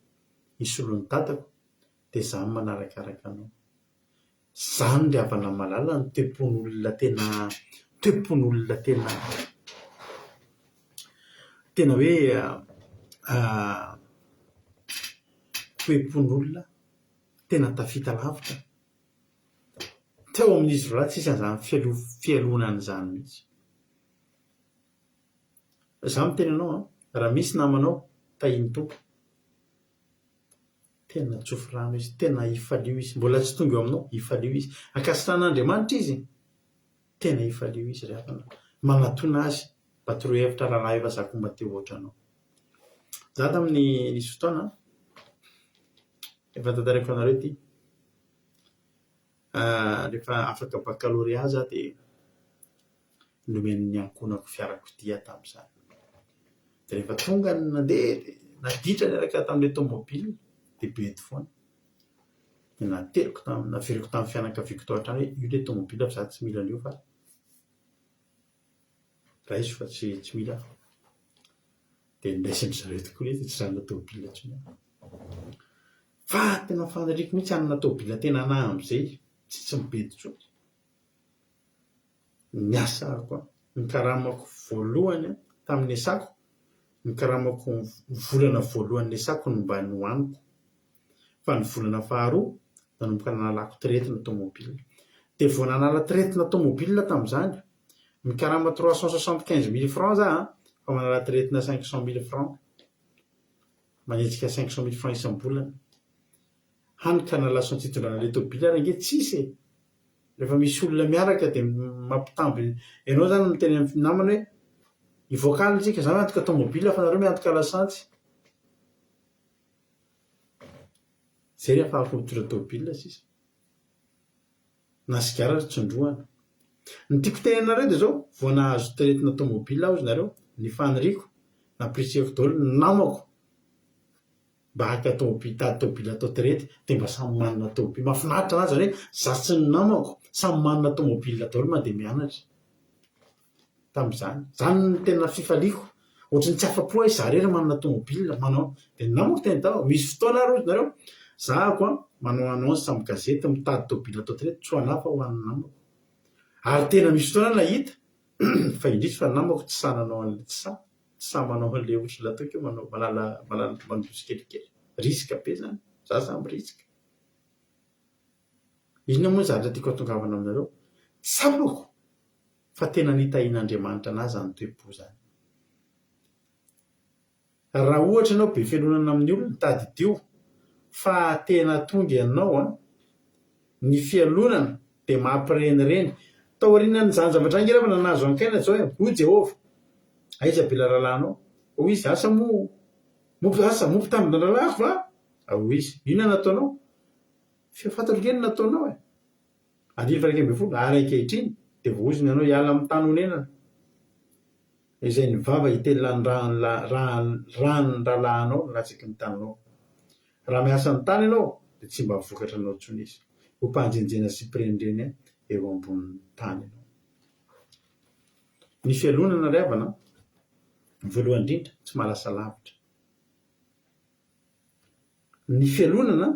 isolon'ny tatako dia zany manarakaraka anao zany le havana malala ny tepon'olona tena hoe toepon'olona tena tafita lavitra teo amin'izy raha tsisy an'izany fialonana zany mihitsy za miteny anao raha misy namanao tahiny tompo tena tsofy rano izy tena hifalio izy mbola tsy tonga eo aminao hifalio izy akasitran'andriamanitra izy tena hifalio izy rehefa manatona azy mba torohevitra rahalahy efa zako mateo ohatranao za tamin'ny nisy fotoana efa tantarako anareo ty rehefa afaka bakaloria za dia nomen'ny ankonako fiarakodia tamin'izany. Dia rehefa tonga ny nandeha naditra ny araka tamin'ilay tomobily dia bedy foana. Nateriko naveriko tamin'ny fianakaviako tao an-trano hoe io ilay tomobily fa za tsy mila an'io fa raiso fa tsy mila. Dia nindaisin'ny zareo tokoa hoe tsy zanona tomobily intsony. Fa tena faniriako mihitsy hanana tomobily tena anahy amin'izay tsy mibedy intsony. Niasa ako ny karamako voalohany tamin'ny asako, ny karamako volana voalohany asako no mba nohaniko. Fa ny volana faharoa nanomboka nanalako tiretina tomobily. Dia vao nanala tiretina tomobily tamin'izany, mikarama 375 000 francs za fa manala tiretina 500 000 francs. Manenjika 500 000 francs isam-bolana. Hanika nalaso ny fitondrana ilay tomobily ary ange tsisy. Rehefa misy olona miaraka dia mampitamby. Ianao zany miteny amin'ny namana hoe hivoakala tsika za miantoka tomobily fa nareo miantoka lasantsy. Zay rehefa afaka mitondra tomobily sisa. Na sigara tsondroana. Ny tiako tenenareo dia zao vao nahazo tiretina tomobily aho nareo ny faniriako naprisiako daholo ny namako mba haka tomobily tady tomobily atao tirety dia mba samy manana tomobily. Mahafinaritra anazy zany hoe za sy ny namako samy manana tomobily daholo mandeha mianatra. Tamin'izany zany ny tena fifaliako. Ohatrany tsy afa-po hoe za rery manana tomobily manao dia ny namako tena tao misy fotoana ary nareo zahako manao annonce amin'ny gazety mitady tomobily atao tirety tsy ho anahy fa ho an'ny namako. Ary tena misy fotoana nahita fa indrisy fa namako tsy sa nanao an'ilay tsy sa manao an'ilay ohatrany ataoko io manao malala mandroso kelikely. Risika be zany. Za samy risika. Inona moa zavatra tiako hatongavana aminareo? Tsapako fa tena nitahian'Andriamanitra anazy zany toe-po zany. Raha ohatra ianao be fianonana amin'ny olona mitady dio fa tena tonga ianao ny fialonana dia mampirenireny. Tao aorianany zany zavatra any rehefa nanazo ankaina zao hoe o Jehovah aiza be lalàlanao? Hoy izy asa mopy tamina lalàko va? Hoy izy inona nataonao? Fantako kely nataonao e. Andiny fa 1 ary ankehitriny dia voazony ianao hiala amin'ny tany honenana. Izay ny vava hitelany ranon lalànao latsaky ny tananao. Raha miasa ny tany ianao dia tsy mba vokatra anao intsony izy. Ho mpanjenjena sy mpirenireny eo ambonin'ny tany ianao. Ny fialonana ry havana voalohany indrindra tsy mahalasa lavitra. Ny fialonana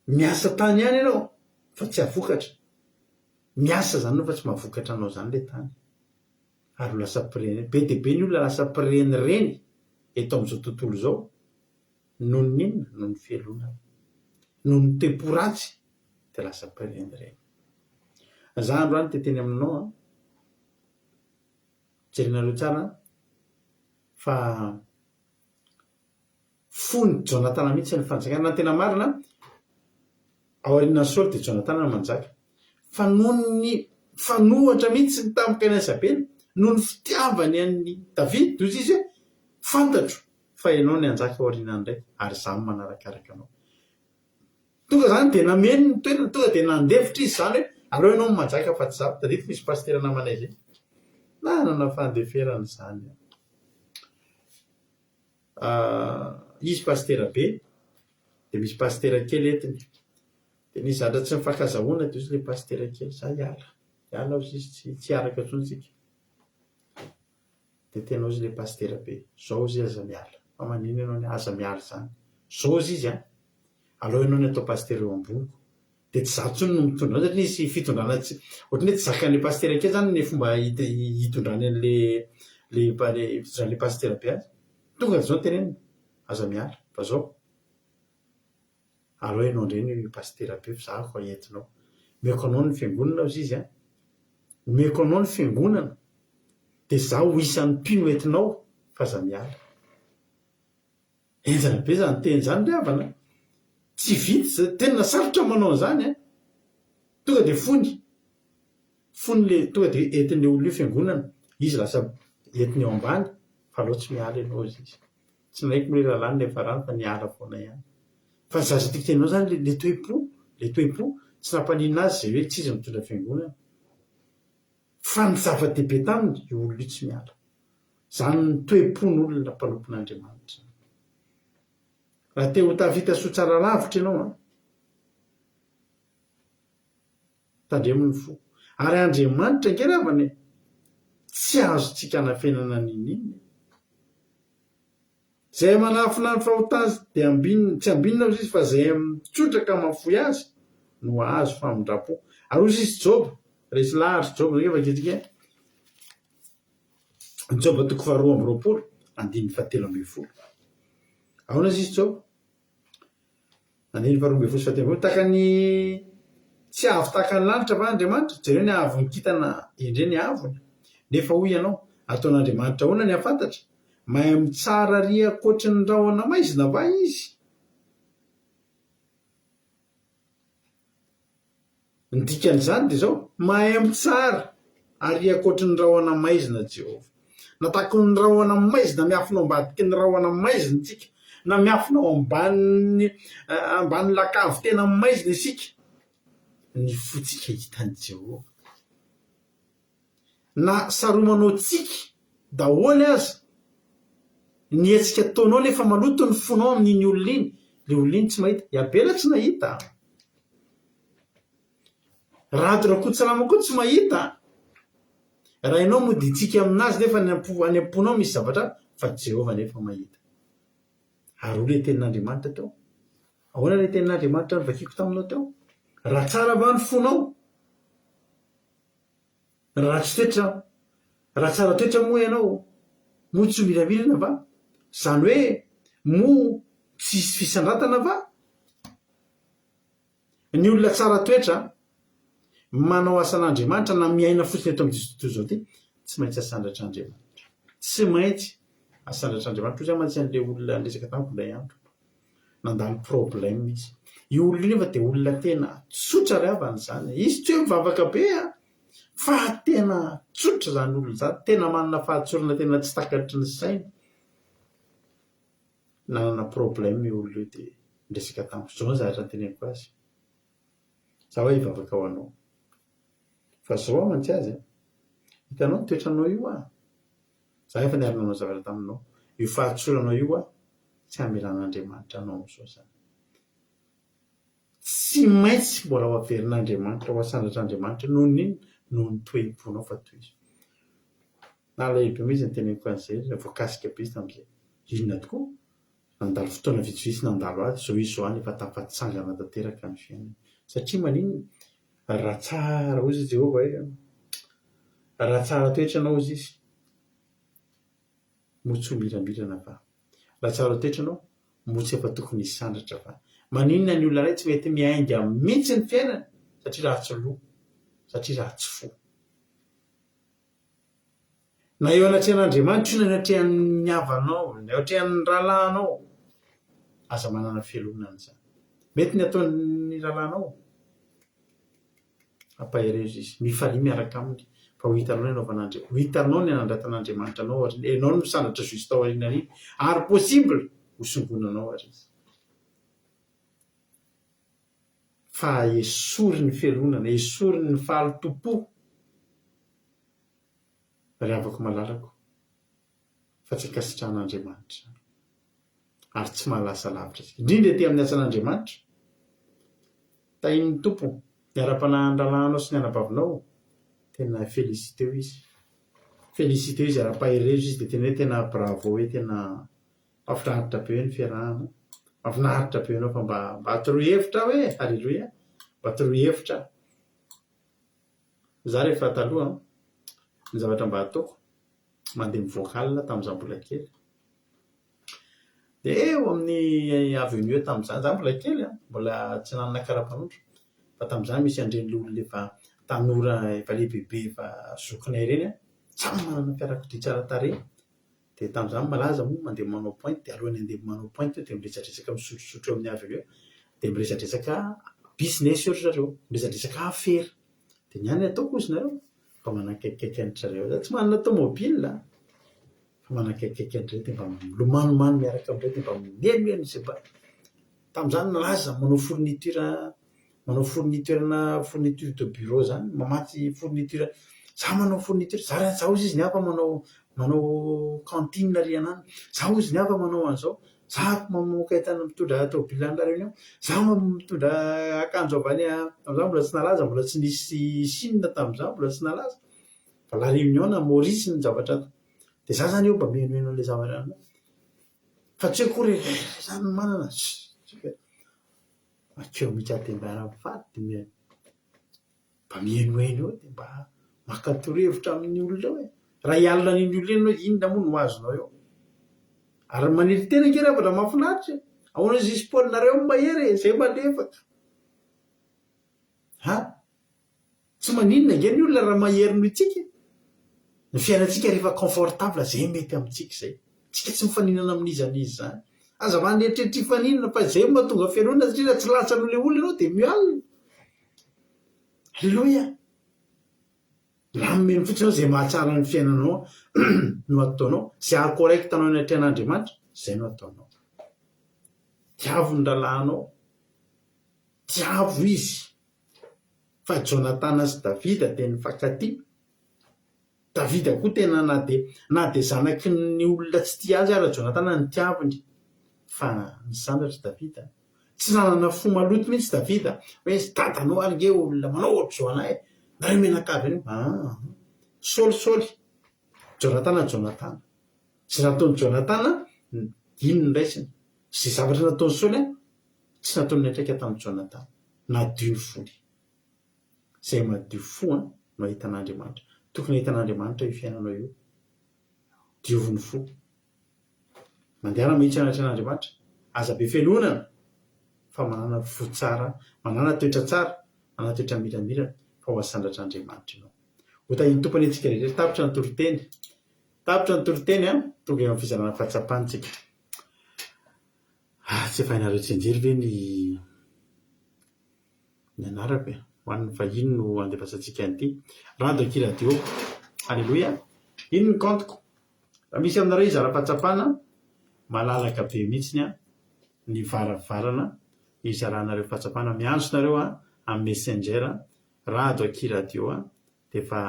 miasa tany ihany ianao fa tsy havokatra. Miasa zany anao fa tsy mahavokatra anao zany ilay tany. Ary lasa mpirenireny. Be dia be ny olona lasa mpirenireny eto amin'izao tontolo izao noho ny inona? Noho ny fialonana. Noho ny toe-po ratsy dia lasa mpirenireny. Za androany teteny aminao jerinareo tsara fa fony Jonathan mihitsy ny fanjakana. Na tena marina aorian'ny Saoly dia Jonathan no manjaka. Fa noho ny fanohatra mihitsy ny tampoka ny Isabely, noho ny fitiavany an'ny David, toy izy hoe fantatro fa ianao ny anjaka aorianany indray ary za manarakaraka anao. Tonga zany dia nameny ny toerana, tonga dia nandefitra izy zany hoe aleo ianao no manjaka fa tsy za. Tadidiko misy pastera namanay zay. Nanana fandeferana izany. Izy pastera be dia misy pastera kely etiny. Dia nisy zavatra tsy mifankazahoana toy izy ilay pastera kely. Za hiala aho izy tsy araka intsony tsika. Dia tenao izy ilay pastera be. Zao izy aza miala. Fa manino ianao ny aza miala zany? Zao izy aleo ianao ny atao pastera eo amboniko. Dia tsy za intsony no mitondra satria nisy fitondrana tsy ohatrany hoe tsy zakan'ilay pastera kely zany ny fomba hitondrany an'ilay pastera be azy. Tonga zao tenenina aza miala fa zao aleo ianao indray ny pastera be fa za ko entinao. Meko anao ny fiangonana izy izy meko anao ny fiangonana dia za ho isan'ny mpino entinao fa za miala. Enjana be zany teny zany ry havana. Tsy vitsy tena sarotra manao an'izany tonga dia fony le tonga dia entin'ilay olona io fiangonana izy lasa entiny eo ambany fa aleo tsy miala ianao izy. Tsy naiko hoe lalàny nefa rano fa niala foana ihany. Fa zaza tiako tenao zany le toe-po le toe-po tsy nampaninina azy zay hoe tsy izy mitondra fiangonana fa ny zava-dehibe taminy io olona io tsy miala zany ny toe-pon'olona mpanompon'Andriamanitra raha te ho tavita soa tsara lavitra ianao a tandremony fo ary Andriamanitra ngeravany tsy azontsika hanafenana nininy zay manafina ny fahotazy de tsy ambinina izy fa zay mitsotraka mafoy azy no azo famindrapo ary ozy izy Job resy lahatra Job zay vakitsika Job 2:2-4 aona izy Job 2:2-4 taka ny tsy avy taka ny lanitra va Andriamanitra jereo ny avony kitana endre ny avony nefa hoy ianao ataon'Andriamanitra hoana ny afantatra mahay mitsara ry akoatry ny rahona maizina va izy ny dikan'izany de zao mahay mitsara ary akoatry ny rahona maizina Jehova natako ny rahona maizina miafinao ambadiky ny rahona maizina tsika na miafinao ambany lakavy tena maizina isika ny fotsika hitany Jehova na saromanao tsika daholy aza ny etsika ataonao nefa maloto ny fonao amin'iny olona iny le olona iny tsy mahita iabela tsy nahita radorakotsalama koa tsy mahita raha ianao mody tsika aminazy nefa any am-ponao misy zavatra fa Jehova nefa mahita ary o le tenin'Andriamanitra teo ahoana le tenin'Andriamanitra ny vakiko taminao teo raha tsara va ny fonao raha tsara toetra moa ianao mo tsy ho miramirana va zany hoe mo tsy isy fisandratana va ny olona tsara toetra manao asan'Andriamanitra na miaina fotsiny eto amin'ny tontolo zao ty tsy maintsy asandatra Andriamanitra tsy maintsy asandatra Andriamanitra ozy mantsy an'le olona resaka tamiko ilay andro nandalo problème izy io olona io nefa de olona tena tsotra ry avany zany izy tsy hoe mivavaka be fa tena tsotra zany olona zany tena manana fahatsorana tena tsy takatry ny saina nanana problème io olona io de resaka tamiko zao ny zavatra nyteneniko azy za hoe hivavaka ho anao fa zao a mantsy azy hitanao ny toetranao io a za efa niarinanao zavatra taminao io fahatsoranao io a tsy hamelan'Andriamanitra anao am'zao zany tsy maintsy mbola ho averin'Andriamanitra ho asandratr'Andriamanitra noho ny noho ny toe-ponao fa toy izy na lehibe mihitsy ny teneniko an'izay voakasika be izy tam'izay inona tokoa nandalo fotoana vitsivitsy nandalo azy zao izy zao any efa tafatsangana tanteraka ny fiainana satria maninona raha tsara ozy Jehova hoe raha tsara toetra anao ozy izy mo tsy ho miramirana va raha tsara toetra anao mo tsy efa tokony hisandratra va maninona ny olona ray tsy mety miainga mihitsy ny fiainana satria raha tsy loha satria raha tsy fo na eo anatrehan'Andriamanitra io na anatrehan'ny havanao na atrehan'ny rahalahinao aza manana fialonana zany mety ny ataon'ny rahalahinao ampaherezo izy mifalia miaraka aminy fa ho hitanao ny anaovan'Andriamanitra ho hitanao ny anandratan'Andriamanitra anao ary anao no misandratra justa ao aorianany ary possible ho songonanao ary izy fa esory ny fialonana esory ny fahalotompo ry avako malalako fa tsy akasitrahan'Andriamanitra ary tsy mahalasa lavitra indrindra ety amin'ny asan'Andriamanitra tahin'ny tompo niara-panahy ny rahalahinao sy ny anabavinao tena félicité izy félicité izy ara-paherezo izy de tena hoe tena bravo hoe tena mahafinaritra be hoe ny fiarahana mahafinaritra be anao fa mba atoroy hevitra hoe halleloia mba atoroy hevitra za rehefa taloha ny zavatra mba ataoko mandeha mivoaka alina tamin'izaho mbola kely de eo amin'ny avenue tamin'izany za mbola kely mbola tsy nanana kara-panondro fa tamin'izany misy andreny le olona efa tanora efa lehibebe efa zokinay reny samy manana fiarakodia tsara tarehy de tamin'izany malaza moa mandeha manao pointe de alohany andeha manao pointe de miresadresaka misotrosotro eo amin'ny avenue de miresadresaka business io ry zareo miresadresaka afera de ny any ataoko izy nareo fa manakaikikaiky an'trareo za tsy manana tomobile fa manakaikikaiky an'trareo de mba milomanomano miaraka am'reo de mba mienoeno zay mba tamin'izany nalaza manao fourniture manao fourniture de bureau zany mamatsy fourniture za manao fourniture za ozy izy ny hafa manao cantine ry anany za ozy ny hafa manao an'izao za mamoaka entana mitondra tobilanareo za mitondra akanjo avany am'za mbola tsy nalaza mbola tsy nisy sinina tam'za mbola tsy nalaza fa la réunion na Maurice ny zavatra de za zany eo mba mihenoheno an'le zavatra anao fa tsy akory zany manana makeo mihitsy atembeana fady mba mihenoheno eo de mba makatorevitra amin'ny olona hoe raha hialina n'iny olona eny hoe inona moa no azonao eo ary maniry tena ke revatra mahafinaritra ahoana zisy paolinareo mahery zay malefaka tsy maninona nge ny olona raha mahery no itsika ny fiainantsika rehefa confortable zay mety amintsika zay tsika tsy mifaninana amin'izan'izy zany aza maneritreritra ifaninana fa zay mahatonga fianonana satria raha tsy latsan'ole olona ianao de mialina alleloia raha nomeny fotsiny ao zay mahatsara ny fiainanao no ataonao zay ahacorrectanao ny atrean'Andriamanitra zay no ataonao tiavo ny ralahanao tiavo izy fa Jonatana sy Davida de ny fankaty Davida koa tena na de zanaky ny olona tsy tia azy ara Jonatana ny tiavony fa ny sandratra Davida tsy nanana fo maloto mihitsy Davida hoe dadanao ary nge olona manao ohatr'izao anay nareo menakavy any sôlisôly Jonatana sy raha ataony Jonatana ino ny raisiny zay zavatra nataony Sôly tsy nataony natraika tamin'ny Jonatana nadio fo zay madio fo no ahitan'Andriamanitra tokony ahitan'Andriamanitra io fiainanao io dioviny fo mandehana mahitsy anatrean'Andriamanitra aza be fianonana fa manana fo tsara manana toetra tsara manana toetra miramirana fa ho asandratr'Andriamanitra ianao ho tahiny tompony antsika rehetra tapitra ny toriteny tonga eo amin'ny fizarana fahatsapantsika tsy efa hainareo tsy anjery ve ny anarako ho an'ny vahiny no andefasantsika an'ity rado akiradio alleloia ino ny kantoko raha misy aminareo izara fahatsapana malalaka be mihitsiny ny varavarana izaranareo fahatsapana miantsonareo amin'ny messenger rado akiradio de efa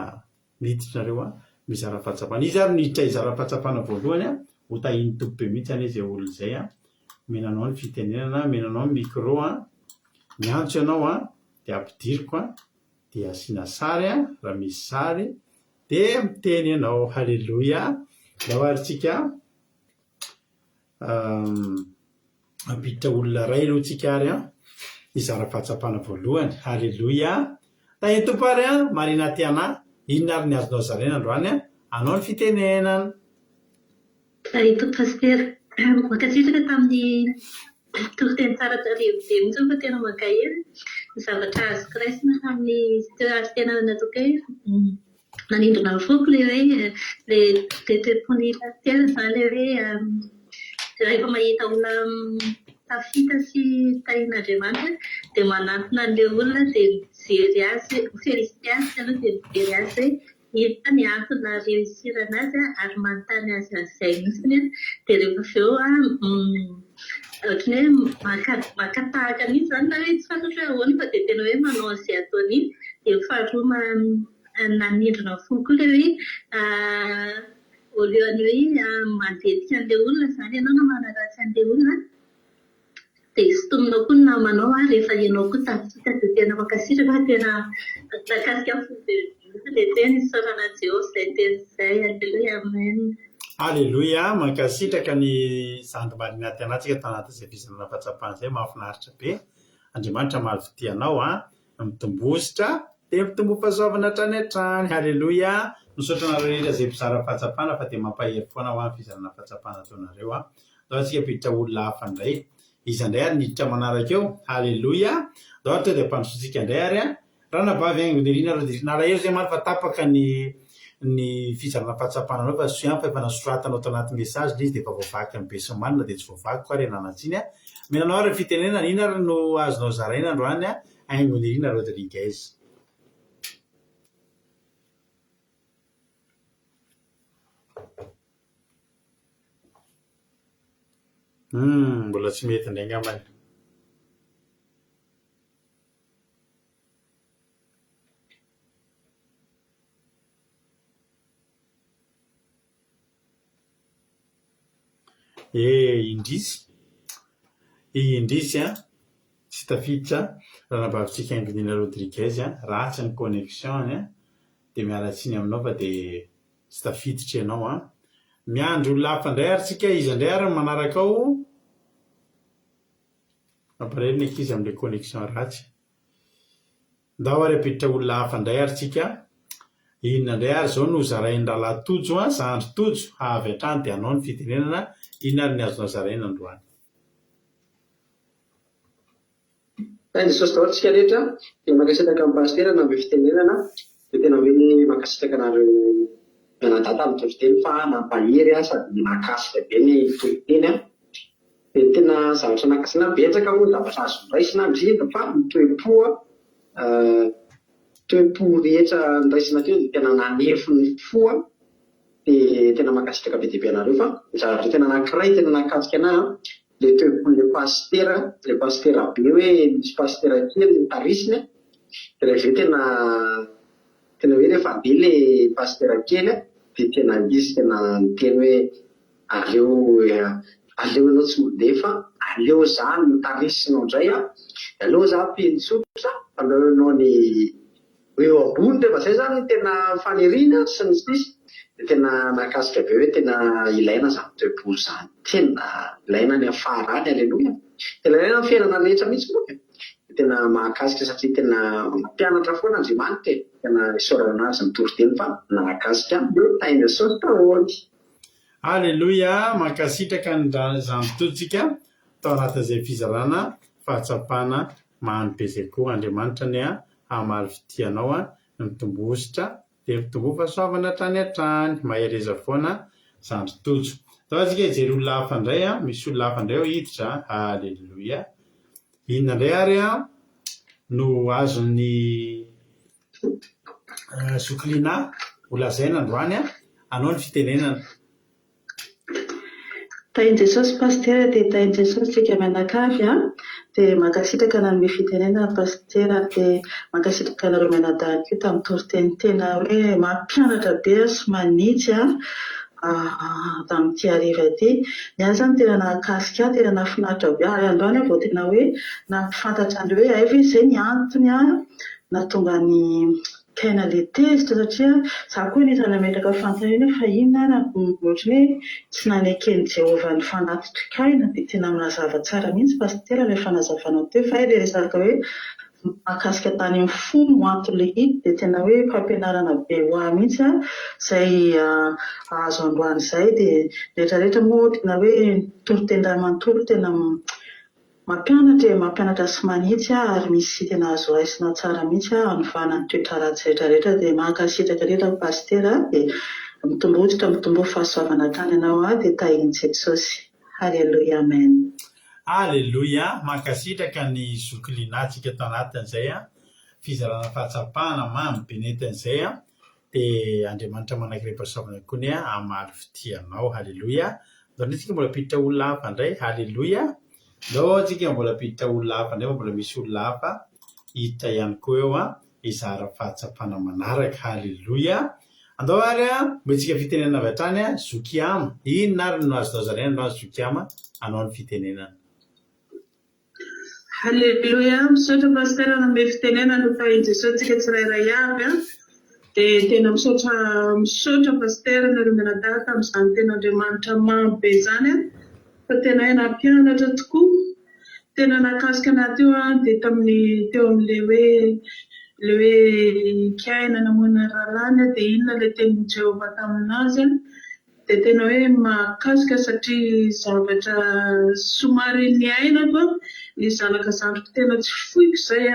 miditrinareo mizara fahatsapana izy ary niditra izara fahatsapana voalohany ho tahiny tompo be mihitsy any izay olona zay menanao ny fitenenana menanao ny micro miantso ianao de ampidiriko de asiana sary raha misy sary de miteny ianao halleloia lahoaritsika ampiditra olona ray aloha tsika ary izara fahatsapana voalohany halleloia tahiny tompo ary marina tiana inona ary ny azonao zarena androany anao ny fitenenana Ito paster voakatsisaka tamin'ny toriteny tsara tarehy be mihitsy fa tena mankahery ny zavatra azo kraisina tamin'ny azo tena natoka hoe nanindrona foko le hoe le toepony tena zany le hoe rehefa mahita olona tafita sy tahin'Andriamanitra de manantona an'le olona de mijery azy felicité azy aloha de mijery azy hoe ita ny antona réussirana azy ary manontany azy azay mihitsiny de rehefa avy eo ohatry hoe makatahaka mihitsy zany na hoe tsy fantatra hoe ahoana fa de tena hoe manao an'izay ataony iny de faharoa nanindrona fo koa le hoe voalohany hoe mandetika an'le olona zany ianao na manaratsy an'le olona de sotominao koa ny namanao rehefa ianao koa tafita de tena mankasitraka fa tena nakasika fo be le teny isaorana Jehova zay teny zay alleluia amen alleloia mankasitraka ny zandy marina tianatsika tanatin'izay fizarana fahatsapana zay mahafinaritra be Andriamanitra mahavidianao mitombositra de mitombo fahasoavana hatrany hatrany halleloia misaotranareo rehetra zay mpizara fahatsapana fa de mampahery foana ho amin'ny fizarana fahatsapana ataonareo dao tsika piditra olona hafa indray izy indray ary niditra manaraka eo halleloia dao ohatra de ampandrosotsika indray ary raha nabavy aingonirina nalaelo zay mary fa tapaka ny fizarana fahatsapana anao fa soa fa efa nasoratanao tao anaty message le izy de efa voavaky amin'ny be sy manina de tsy voavaky koa ary ananatsiny menanao ary fitenenana ina ary no azonao zaraina androany aingonirina Rodriguez mbola tsy mety indray angambany indrisy tsy tafiditra raha nabavitsika Angelina Rodriguez ratsy ny connexion dia mialatsiny aminao fa dia tsy tafiditra ianao miandro olona hafa indray ary tsika izy indray ary manaraka ao mampalahelo ny ankizy amin'ilay connexion ratsy ndao ary apiditra olona hafa indray ary tsika inona indray ary zao no zarainy Rahalatojo Zandry Tojo avy hatrany dia anao ny fitenenana inona ary ny azonao zaraina androany. Jesosy daholo tsika rehetra dia mankasitraka amin'ny pastera na amin'ny fitenenana dia tena hoe mankasitraka nareo mianadata amin'ny toriteny fa mampahery sady makasika be ny toriteny dia tena zavatra nakasina betsaka moa zavatra azo raisina indrindra fa ny toe-po rehetra niraisina teo dia tena nanefo ny fo dia tena mankasitraka be dia be anareo fa ny zavatra tena anankiray tena nakasika anahy le toe-pon'ilay pastera be hoe misy pastera kely ny tarisiny dia rehefa tena hoe rehefa be le pastera kely dia tena izy tena miteny hoe aleo ianao tsy mandefa aleo za mitarisina indray aleo za mpinotsotra aleo ianao ny hoe eo ambony rehefa izay zany tena faniriana sy ny sisy dia tena nakasika be hoe tena ilaina zany toe-po zany tena ilaina ny afarany aleloia tena ilaina ny fiainana rehetra mihitsy moa dia tena mahakasika satria tena mampianatra foana Andriamanitra tena isaorana azy ny toriteny fa nakasika tainy Jesosy daholo. Alleluia, mankasitraka ny Zandry Tojotsika tao anatin'izay fizarana fahatsapana mahany be izay koa Andriamanitra ny hamaly fitianao ny mitombositra dia mitombo fahasoavana hatrany hatrany mahereza foana Zandry Tojo. Tao tsika hijery olona hafa indray misy olona hafa indray hiditra alleluia inona indray ary no azony Zoklina holazaina androany anao ny fitenenana. Tainy Jesosy pastera dia tainy Jesosy tsika mianakavy dia mankasitraka na amin'ny fitenenana pastera dia mankasitraka nareo mianadahy koa tamin'ny toriteny tena hoe mampianatra be sy manitsy tamin'ity hariva ity. Ny azy zany tena nahakasika tena nahafinaritra be ary androany vao tena hoe nampifantatra andreo hoe aiva izay ny antony nahatonga ny kaina le tezitra satria za koa nisy nametraka fantaniana fa inona ohatry hoe tsy nanekeny Jehovah ny fanatitra-kaina dia tena minazava tsara mihitsy pastera ilay fanazavana teo fa ilay resaka hoe mahakasika tany amin'ny fony antony hita dia tena hoe fampianarana be ho ahy mihitsy izay azo androany izay dia rehetrarehetra moa tena hoe toriteny iray manontolo tena mampianatra sy manitsy ary misy tena azo raisina tsara mihitsy hanofana ny toetra ratsy rehetrarehetra dia mankasitraka rehetra pastera dia mitombo fahasoavana hatrany ianao dia tahin'i Jesosy. Halleluia, amen. Alleluia, mankasitraka ny Zoklinatsika tao anatin'izay fizarana fahatsapana mamy be nentin'izay dia Andriamanitra manankiray pasoavana koa ny hamaly fitianao. Halleluia. Ndao tsika mbola piditra olona hafa indray. Halleluia. Ndao tsika mbola piditra olona hafa indray mbola misy olona hafa hiditra ihany koa eo izara fahatsapana manaraka. Halleluia. Andao ary mbola fitenenana avy hatrany Zokiama. Inona ary no azonao zaraina no azo Zokiama anao ny fitenenana. Halleluia, misaotra pastera nome fitenenana no tahin'i Jesosy tsika tsirairay avy dia tena misaotra pastera nareo mianadahy tamin'izany tena Andriamanitra mamy be izany fa tena hoe nampianatra tokoa tena nakasika anahy teo dia teo amin'ilay hoe kaina namoana rahalany dia inona ilay tenin'i Jehovah taminazy dia tena hoe mahakasika satria zavatra somary ny ainako ny zanaka zandriko tena tsy foiko izay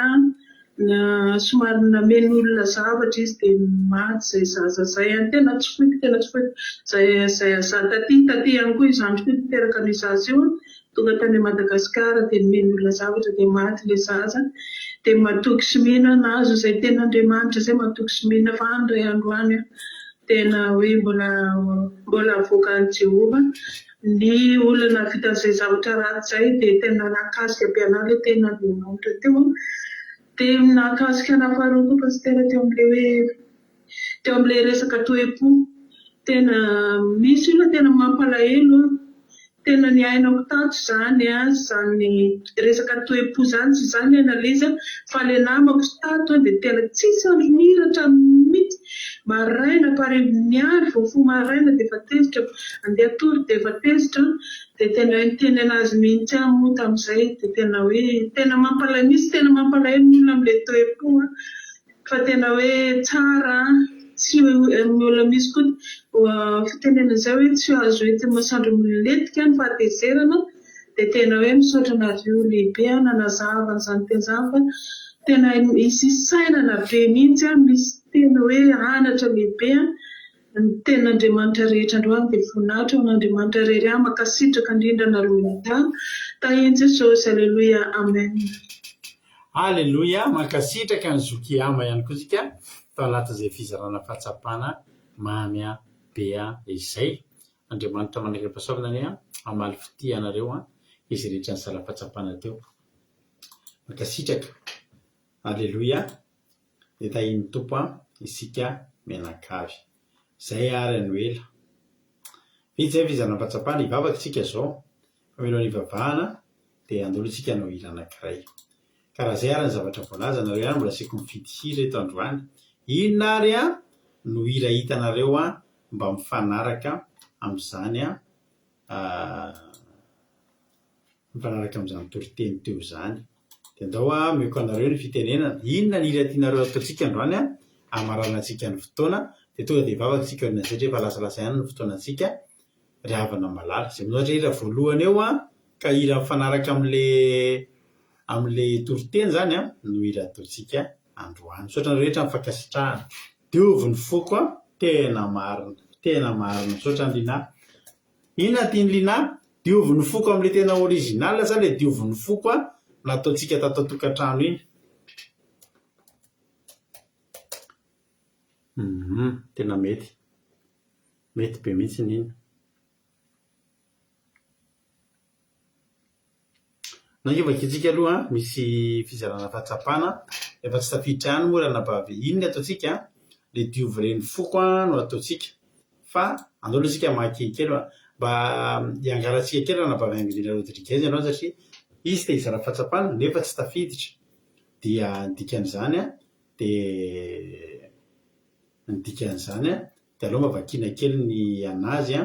somary nameno olona zavatra izy dia maty izay zaza izay tena tsy foiko izay taty ihany koa izandriko teraka ny zaza io tonga tany Madagasikara dia nomeno olona zavatra dia maty ilay zaza dia matoky sy mihinana azo izay tena Andriamanitra izay matoky sy mihinana fa andray androany tena hoe mbola avoakan'i Jehovah ny olona vita an'izay zavatra ratsy izay dia tena nakasika be anahy ilay tena Andriamanitra teo dia nakasika nafaharoa koa pastera teo amin'ilay resaka toe-po tena misy olona tena mampalahelo tena ny ainako tato izany zany resaka toe-po zany tsy izany analeza fa le namako tato dia tena tsisy andro mihiratra mihitsy maraina paremy andro vao fo maraina dia efa tezitra andeha tory dia efa tezitra dia tena teny anazy mihitsy aho moa tamin'izay dia tena hoe tena mampalahelo misy tena mampalahelo ny olona amin'ilay toe-po fa tena hoe tsara tsy olona misy koa fitenena izay hoe tsy azo hoe masandro miletika ny fahatezerana dia tena hoe misaotra anareo lehibe nanazava n'izany tezava tena misy sainana be mihitsy misy tena hoe anatra lehibe ny ten'Andriamanitra rehetra androany dia voninahitra ho an'Andriamanitra rehetra makasitraka indrindra nareo unita tahiny Jesosy aleloia amen. Aleloia, mankasitraka ny zoky ama ihany koa isika tao anatin'izay fizarana fahatsapana mamya bea izay. Andriamanitra manaiky pasaovana any amaly fitia anareo izy rehetra ny sala fahatsapana teo. Mankasitraka. Aleloia. Dia tahiny tompo isika menakavy. Zay ary ny ela. Vitsy zay fizarana fahatsapana ivavaka isika zao. Fa melo ivavahana dia andolo isika no hira anankiray. Karaha zay ary ny zavatra voalaza nareo ihany mbola siko mifidy hira eto androany. Inona ary no hira hitanareo mba mifanaraka amin'izany mifanaraka amin'izany toriteny teo izany. Dia andao meko anareo ny fitenenana. Inona ny hira tianareo ataontsika androany amaranantsika ny fotoana dia tonga dia hivavaka isika olona satria efa lasalasa ihany ny fotoanantsika ry havana malala. Izay minoatra hira voalohany eo ka hira mifanaraka amin'le toriteny izany no hira ataontsika androany. Misaotra ny rehetra mifankasitrahana. Diovy ny foko tena marina. Misaotra ny lina. Inona tiany lina? Diovy ny foko amin'ilay tena original sa ilay diovy ny foko nataontsika tato tokantrano iny. Tena mety be mihitsy iny. Nangevaka itsika aloha misy fizarana fahatsapana efa tsy tafiditra ihany moa ranabavy. Inona ataontsika? Le diovy reny foko no ataontsika. Fa andao isika mahakekely mba hiangaratsika kely ranabavy Angelina Rodriguez ianao satria izy te hizara fahatsapana nefa tsy tafiditra. Dia ny dikan'izany dia aloha mba vakiana kely ny anazy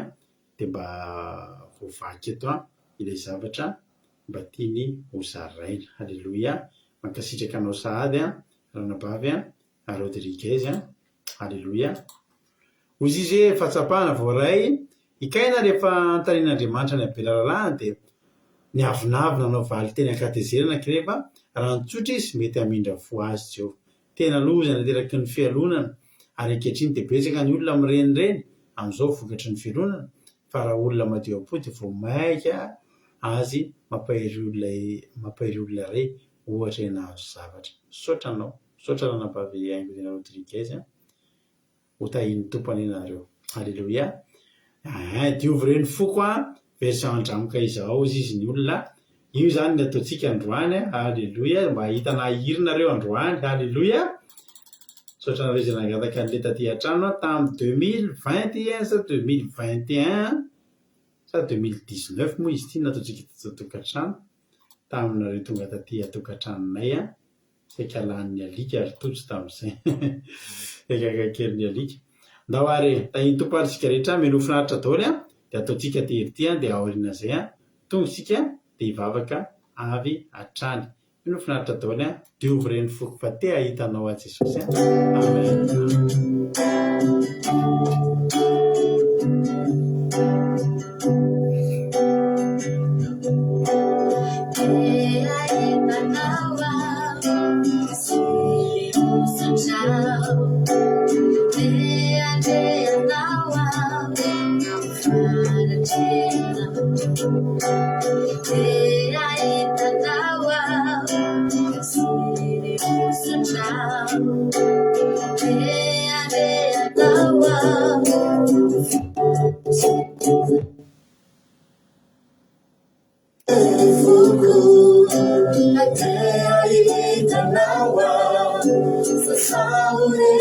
dia mba voavaky eto ilay zavatra mba tiany ho zaraina. Aleloia. Mankasitraka anao sahady ranabavy Rodriguez. Aleloia. Ozy izy fahatsapana voaray ikaina rehefa antanin'Andriamanitra ny abela lalàna dia ny avinavina anao valy teny ankatezerana kirefa raha nitsotra izy mety hamindra fo azy tsy eo. Tena lozana teraky ny fialonana ary ankehitriny dia betsaka ny olona mirenireny amin'izao vokatry ny fialonana fa raha olona madio am-po dia vao maika azy mampahery olona ray ohatra nahazo zavatra. Misaotra anao. Misaotra ranabavy Angelina Rodriguez ho tahin'ny tompony ianareo. Aleloia. Diovy reny foko version andramoka izao izy ny olona. Io zany ny ataontsika androany. Aleloia. Mba hitana hirinareo androany. Aleloia. Misaotra nareo izay nangataka an'ilay taty an-trano tamin'ny 2021 sa 2021 sa 2019 moa izy ity nataontsika tokantrano taminareo tonga taty atokantranonay saika lan'ny alika ary tojo tamin'izay ekakakely ny alika. Ndao ary tahiny tompo ary isika rehetra meno finaritra daholo dia ataontsika tery dia aorian'izay tonga isika dia hivavaka avy hatrany. Meno finaritra daholo diovy reny foko fa te ahitanao a Jesosy. Amen. Até aí tá na hora, só saúde.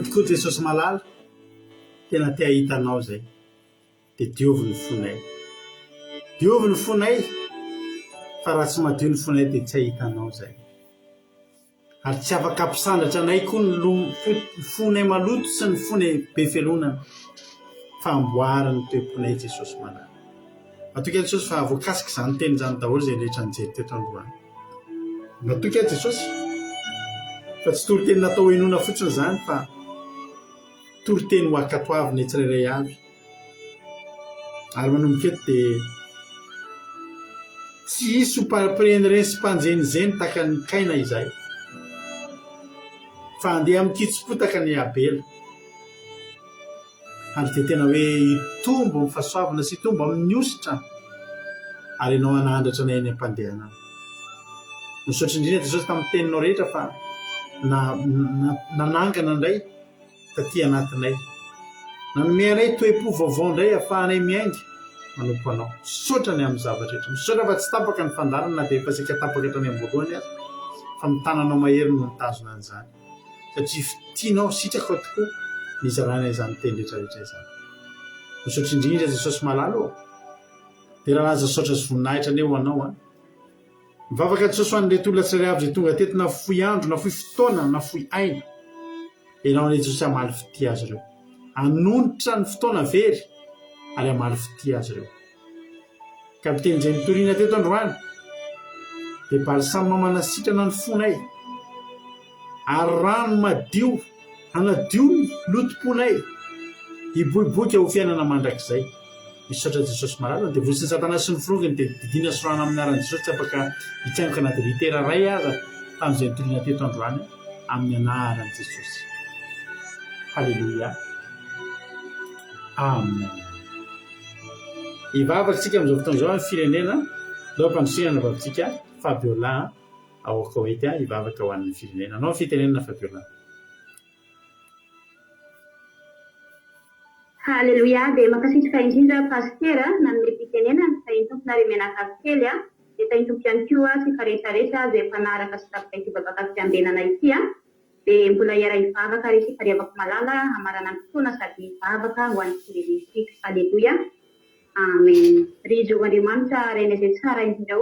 Tokoa Jesosy malala tena tia hitanao zay dia diovy ny fonay, diovy ny fonay fa raha tsy madio ny fonay dia tsy hitanao zay, ary tsy afaka ampisandratra anay koa ny fonay maloto sy ny fonay be felonana fa amboariny toeponay Jesosy malala. Matoka Jesosy fa voakasika izany teny izany daholo zay rehetra nijery teto androany. Matoka Jesosy fa tsy toro-teny natao henona fotsiny izany fa toro-teny ho akatoavina tsirairay avy. Ary manomboka eto dia tsy hisy ho mpirenireny sy mpanjenizeny tahaka ny Kaina izay, fa andeha amin'ny kitso-potaka ny Abela. Ary dia tena hoe hitombo amin'ny fahasoavana sy hitombo amin'ny ositra, ary ianao hanandratra anay any am-pandehana. Misaotra indrindra Jesosy tamin'ny teninao rehetra fa nanangana indray taty anatinay, nanome anay toe-po vaovao indray ahafahanay miainga manompo anao. Misaotra ny amin'ny zavatra rehetra, misaotra fa tsy tapaka ny fandarana na dia efa saika tapaka hatrany am-voalohany aza, fa ny tananao mahery no mitazona an'izany, satria tianao sitraka tokoa nizarana izany teny rehetrarehetra izany. Misaotra indrindra Jesosy malala dia raha laza saotra sy voninahitra aneo anao mivavaka Jesosy ho an'ilay olona tsirairay avy izay tonga teto na fohy andro na fohy fotoana na fohy aina, ianao an'ilay Jesosy hamaly fity azy ireo, hanonitra ny fotoana very ary hamaly fity azy ireo. Kapiteny izay nitoriana teto androany dia balsama manasitrana ny fonay, ary rano madio hanadio ny lotom-ponay hiboiboika ho fiainana mandrakizay. Misaotra Jesosy malala dia vosin'ny Satana sy ny firongany dia didiana soroana amin'ny aran'i Jesosy, tsy afaka hitsaingoka anaty litera ray aza tamin'izay nitoriana teto androany amin'ny anaran'i Jesosy. Halleluia, amen. Hivavaka tsika amin'izao fotoana izao ny firenena, izao mpandrosinana vavintsika Fabiola ao Koety hivavaka ho an'ny firenena. Anao fitenenana Fabiola. Halleluia, dia mankasitraka indrindra pastera nanome fitenenana fa intompo nare menakavy kely dia taintompo ihany koa tsika rehetrarehetra izay mpanaraka sy tapaka ity vavaka fiandenana ity dia mbola hiara hivavaka ary isika revaka malala hamarana ny fotoana sady hivavaka ho an'ny firenentsika. Halleluia, amen. Ry Jehovahandriamanitra rainay izay tsara indrindra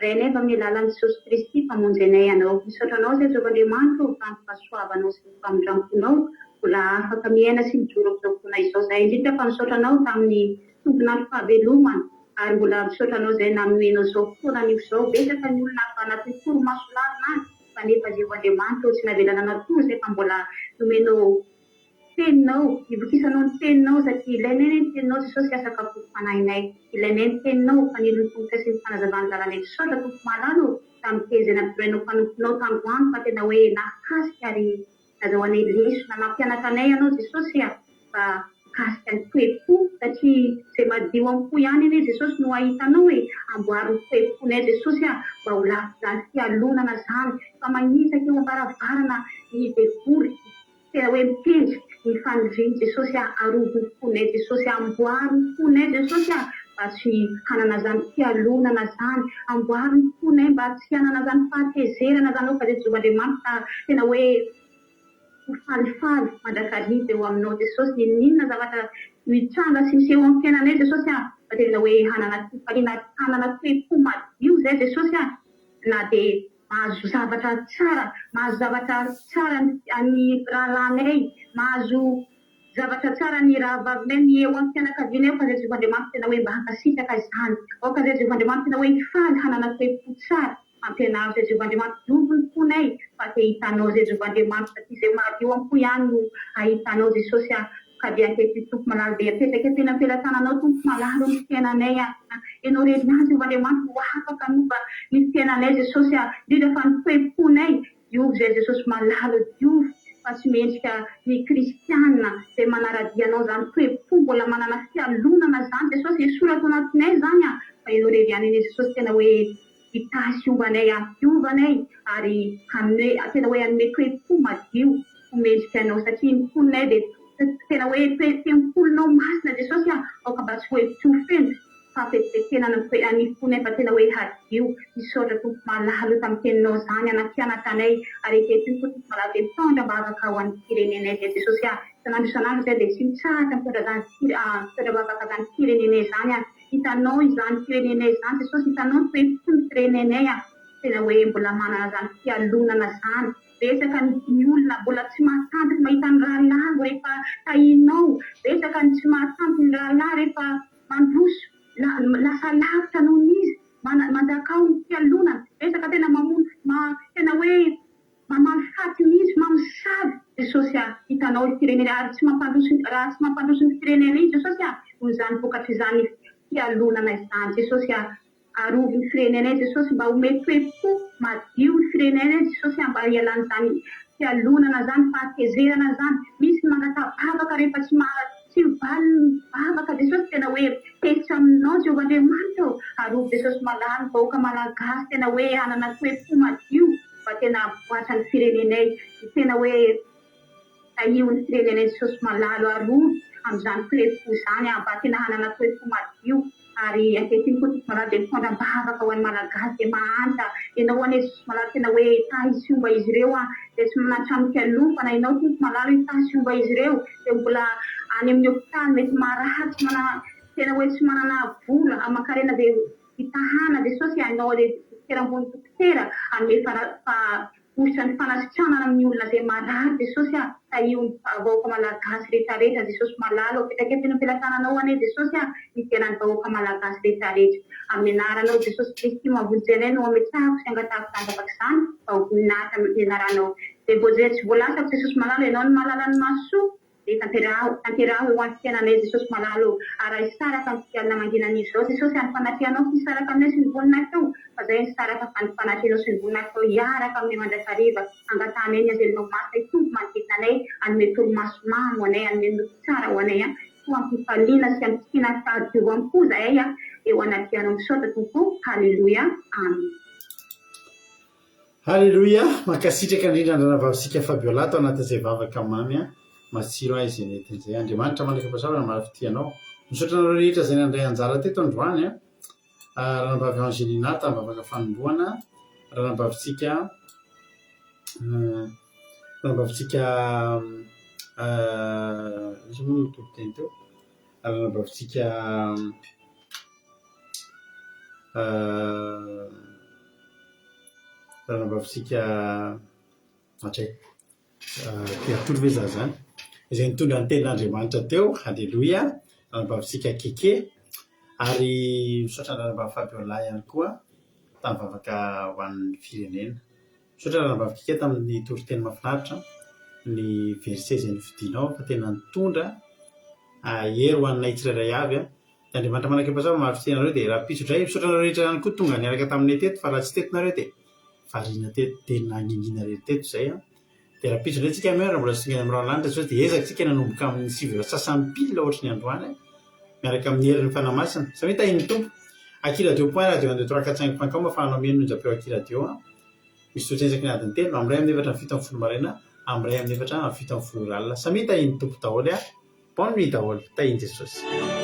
rainay fa amin'ny alalan'i Jesosy Kristy famonjy anay anao. Misaotra anao izay Jehovahandriamanitra ho tamin'ny fahasoavanao sy ny famondram-ponao mbola afaka miaina sy mijoro amin'izao fotoana izao. Izay indrindra fa misaotra anao tamin'ny tombonandro fahavelomana ary mbola misaotra anao izay nanomenao izao fotoana anio izao betsaka ny olona anatin'ny toromaso lalina any kanefa Jehovandriamanitra tsy navelana natoy izay fa mbola nomenao teninao ivokisanao ny teninao satria ilainay ny teninao Jesosy asaka fofo fanahinay ilainay ny teninao fanilony tongotra sy ny fanazavany lalana misaotra tompo malalo tamin'ny tezay nampidorainao mpanomponao tandroany fa tena hoe nakasika ary nazahoanay leso nampianatra anay ianao Jesosy fa kasika ny toe-po satria izay madio amin'ny po ihany anie Jesosy no ahitanao hoe amboary ny toe-ponay Jesosy mba ho lafizany fialonana zany fa manitsaka eo ambaravarana ny devoly tena hoe mitendry ny faniriany Jesosy arovy ny fonay Jesosy amboary ny fonay Jesosy mba tsy hanana zany fialonana zany amboary ny fonay mba tsy hanana zany fahatezerana zany ao fa Jehovandriamanitra tena hoe ho falifaly mandrakarita eo aminao Jesosy ninona zavatra mitranga sy miseho amin'ny fiainanay Jesosy fa tena hoe hanana toe-po madio zay Jesosy na dia mahazo zavatra tsara ny rahalanay mahazo zavatra tsara ny rahavavinay ny eo amin'ny fianakavianay fa zay Jehovandriamanitra tena hoe mba hankasitraka izany ao ka zay Jehovandriamanitra tena hoe hifaly hanana toe-po tsara ampianaro zay Jehovandriamanitra dovy ny fonay fa te hitanao zay Jehovandriamanitra satria zay mahadio amin'ny po ihany no ahitanao Jesosy ka dia ankety tompo malalo dia apetraka tena ampelantananao tompo malalo ny fiainanay ianao renin'azy Jehovandriamanitra ho afaka nomba ny fiainanay Jesosy indrindra fa ny toe-ponay diovy zay Jesosy malalo diovy fa tsy mendrika ny kristianina izay manaradianao zany toe-po mbola manana fialonana zany Jesosy esorato anatinay zany fa ianao renian'iny Jesosy tena hoe hitasy ombanay ampiovanay ary tena hoe hanome toe-po madio ho mendrika anao satria ny fonay dia tena hoe tempolinao masina Jesosy ao ka mba tsy hoe tsofentra fa fetifetena ny fonay fa tena hoe hadio misaotra tompo malalo tamin'ny teninao zany anampianatra anay ary eketo tompo malalo dia mitondra mba afaka ho an'ny firenenay dia Jesosy isanandro isanandro zay dia tsy mitsahatra mitondra mba afaka zany firenenay zany hitanao izany firenenay zany Jesosy hitanao ny toe-po ny firenenay tena hoe mbola manana zany fialonana zany betsaka ny olona mbola tsy mahatanty mahita ny rahalavo rehefa tahinao betsaka ny tsy mahatanty ny rahalahy rehefa mandroso lasa lavitra noho izy manjakao ny fialonana betsaka tena tena hoe mamafaty mihitsy mamosavy Jesosy hitanao ny firenena ary tsy mampandroso ny firenena izy Jesosy noho zany vokatry izany fialonana izany Jesosy arovy ny firenenay Jesosy mba homey toe-po madio ny firenenay Jesosy mba hialany zany fialonana zany fahatezerana zany misy mangatabavaka rehefa tsy valiny bavaka Jesosy tena hoe tesitra aminao Jehovandriamanitra arovy Jesosy malalo vahoaka malagasy tena hoe hanana toe-po madio mba tena voatra ny firenenay tena hoe tahio ny firenenay Jesosy malalo arovy amin'izany toe-po zany mba tena hanana toe-po madio ary anketiny koa tompo malalo dia mitondra bavaka ho an'ny malagasy dia mahanta ianao anie Jesosy malalo tena hoe tasy omba izy ireo dia tsy manatranika aloha fa na ianao tompo malalo tasy omba izy ireo dia mbola any amin'ny hopitaly mety maratsy tena hoe tsy manana vola aman-karena dia hitahana Jesosy ianao dia terambony dokotera anome ositra ny fanasitranana amin'ny olona izay marary Jesosy tahio ny vahoaka malagasy rehetrarehetra Jesosy malalo apetaketiny ampelantananao anie Jesosy ny tenany vahoaka malagasy rehetrarehetra amin'ny anaranao Jesosy Kristy mavonjy no ametrahako sy angatahako tanjapaka izany mba ho voninahitra amin'ny anaranao dia voajery tsy voalasako Jesosy malalo ianao ny mahalala ny masoa dia tanteraho eo amin'ny fiainanay Jesosy malalo ary saraka amin'ny fialina manginan'izy izao Jesosy any fanatrianao sy saraka aminay sy ny voninahitao fa zay ny saraka fa ny fanatrianao sy ny voninahitao hiaraka amin'ny mandrakariva angatanay ny azelinao masina itompo manodidina anay anome tolomaso mamo anay anome nofo tsara ho anay ho ampifaliana sy ampitsina fahadiova amin'ny po zahay eo anatrianao misaotra tompo halleloia amen halleloia mankasitraka indrindra andranavavysika Fabiolato anatin'izay vavaka mamy matsiro izy netin'izay Andriamanitra mandraka mpasavana marafitianao misaotranareo rehetra zay nandray anjara teto androany ranambavy Angelinata mivavaka fanomboana ranambavitsika izy moa topoteny teo ranambavitsika atray piatolo ve za zany izay nitondra ny tenin'Andriamanitra teo halleloia ranambavitsika keke ary misaotra ranambavy Fabiola ihany koa tamin'ny vavaka ho an'ny firenena. Misaotra ranambavy kika tamin'ny toriteny mahafinaritra ny verset izay nividinao fa tena nitondra hery ho anay tsirairay avy a. Dia Andriamanitra manakam-pasava mahafisinareo dia raha pisotray misaotra nareo rehetra ihany koa tonga niaraka taminay teto fa raha tsy tetonareo dia variana teto dia nangingina rehetra teto izay a. Dia raha pisotray tsika miara mbola singana amin'ny ranolanitra sao dia ezaka tsika nanomboka amin'ny 7 ohatra ny androany miaraka amin'ny herin'ny fanamasina samia tahiny tompo Aki radio point radio 12345.com afahanao mihaino ny japeo Aki radio misy tsotrenzaka ny adiny telo amin'ny ray amin'ny efatra ny fito amin'ny folo maraina amin'ny ray amin'ny efatra amin'ny fito amin'ny folo alina samia tahiny tompo daholo bonne nuit daholo tahiny Jesosy.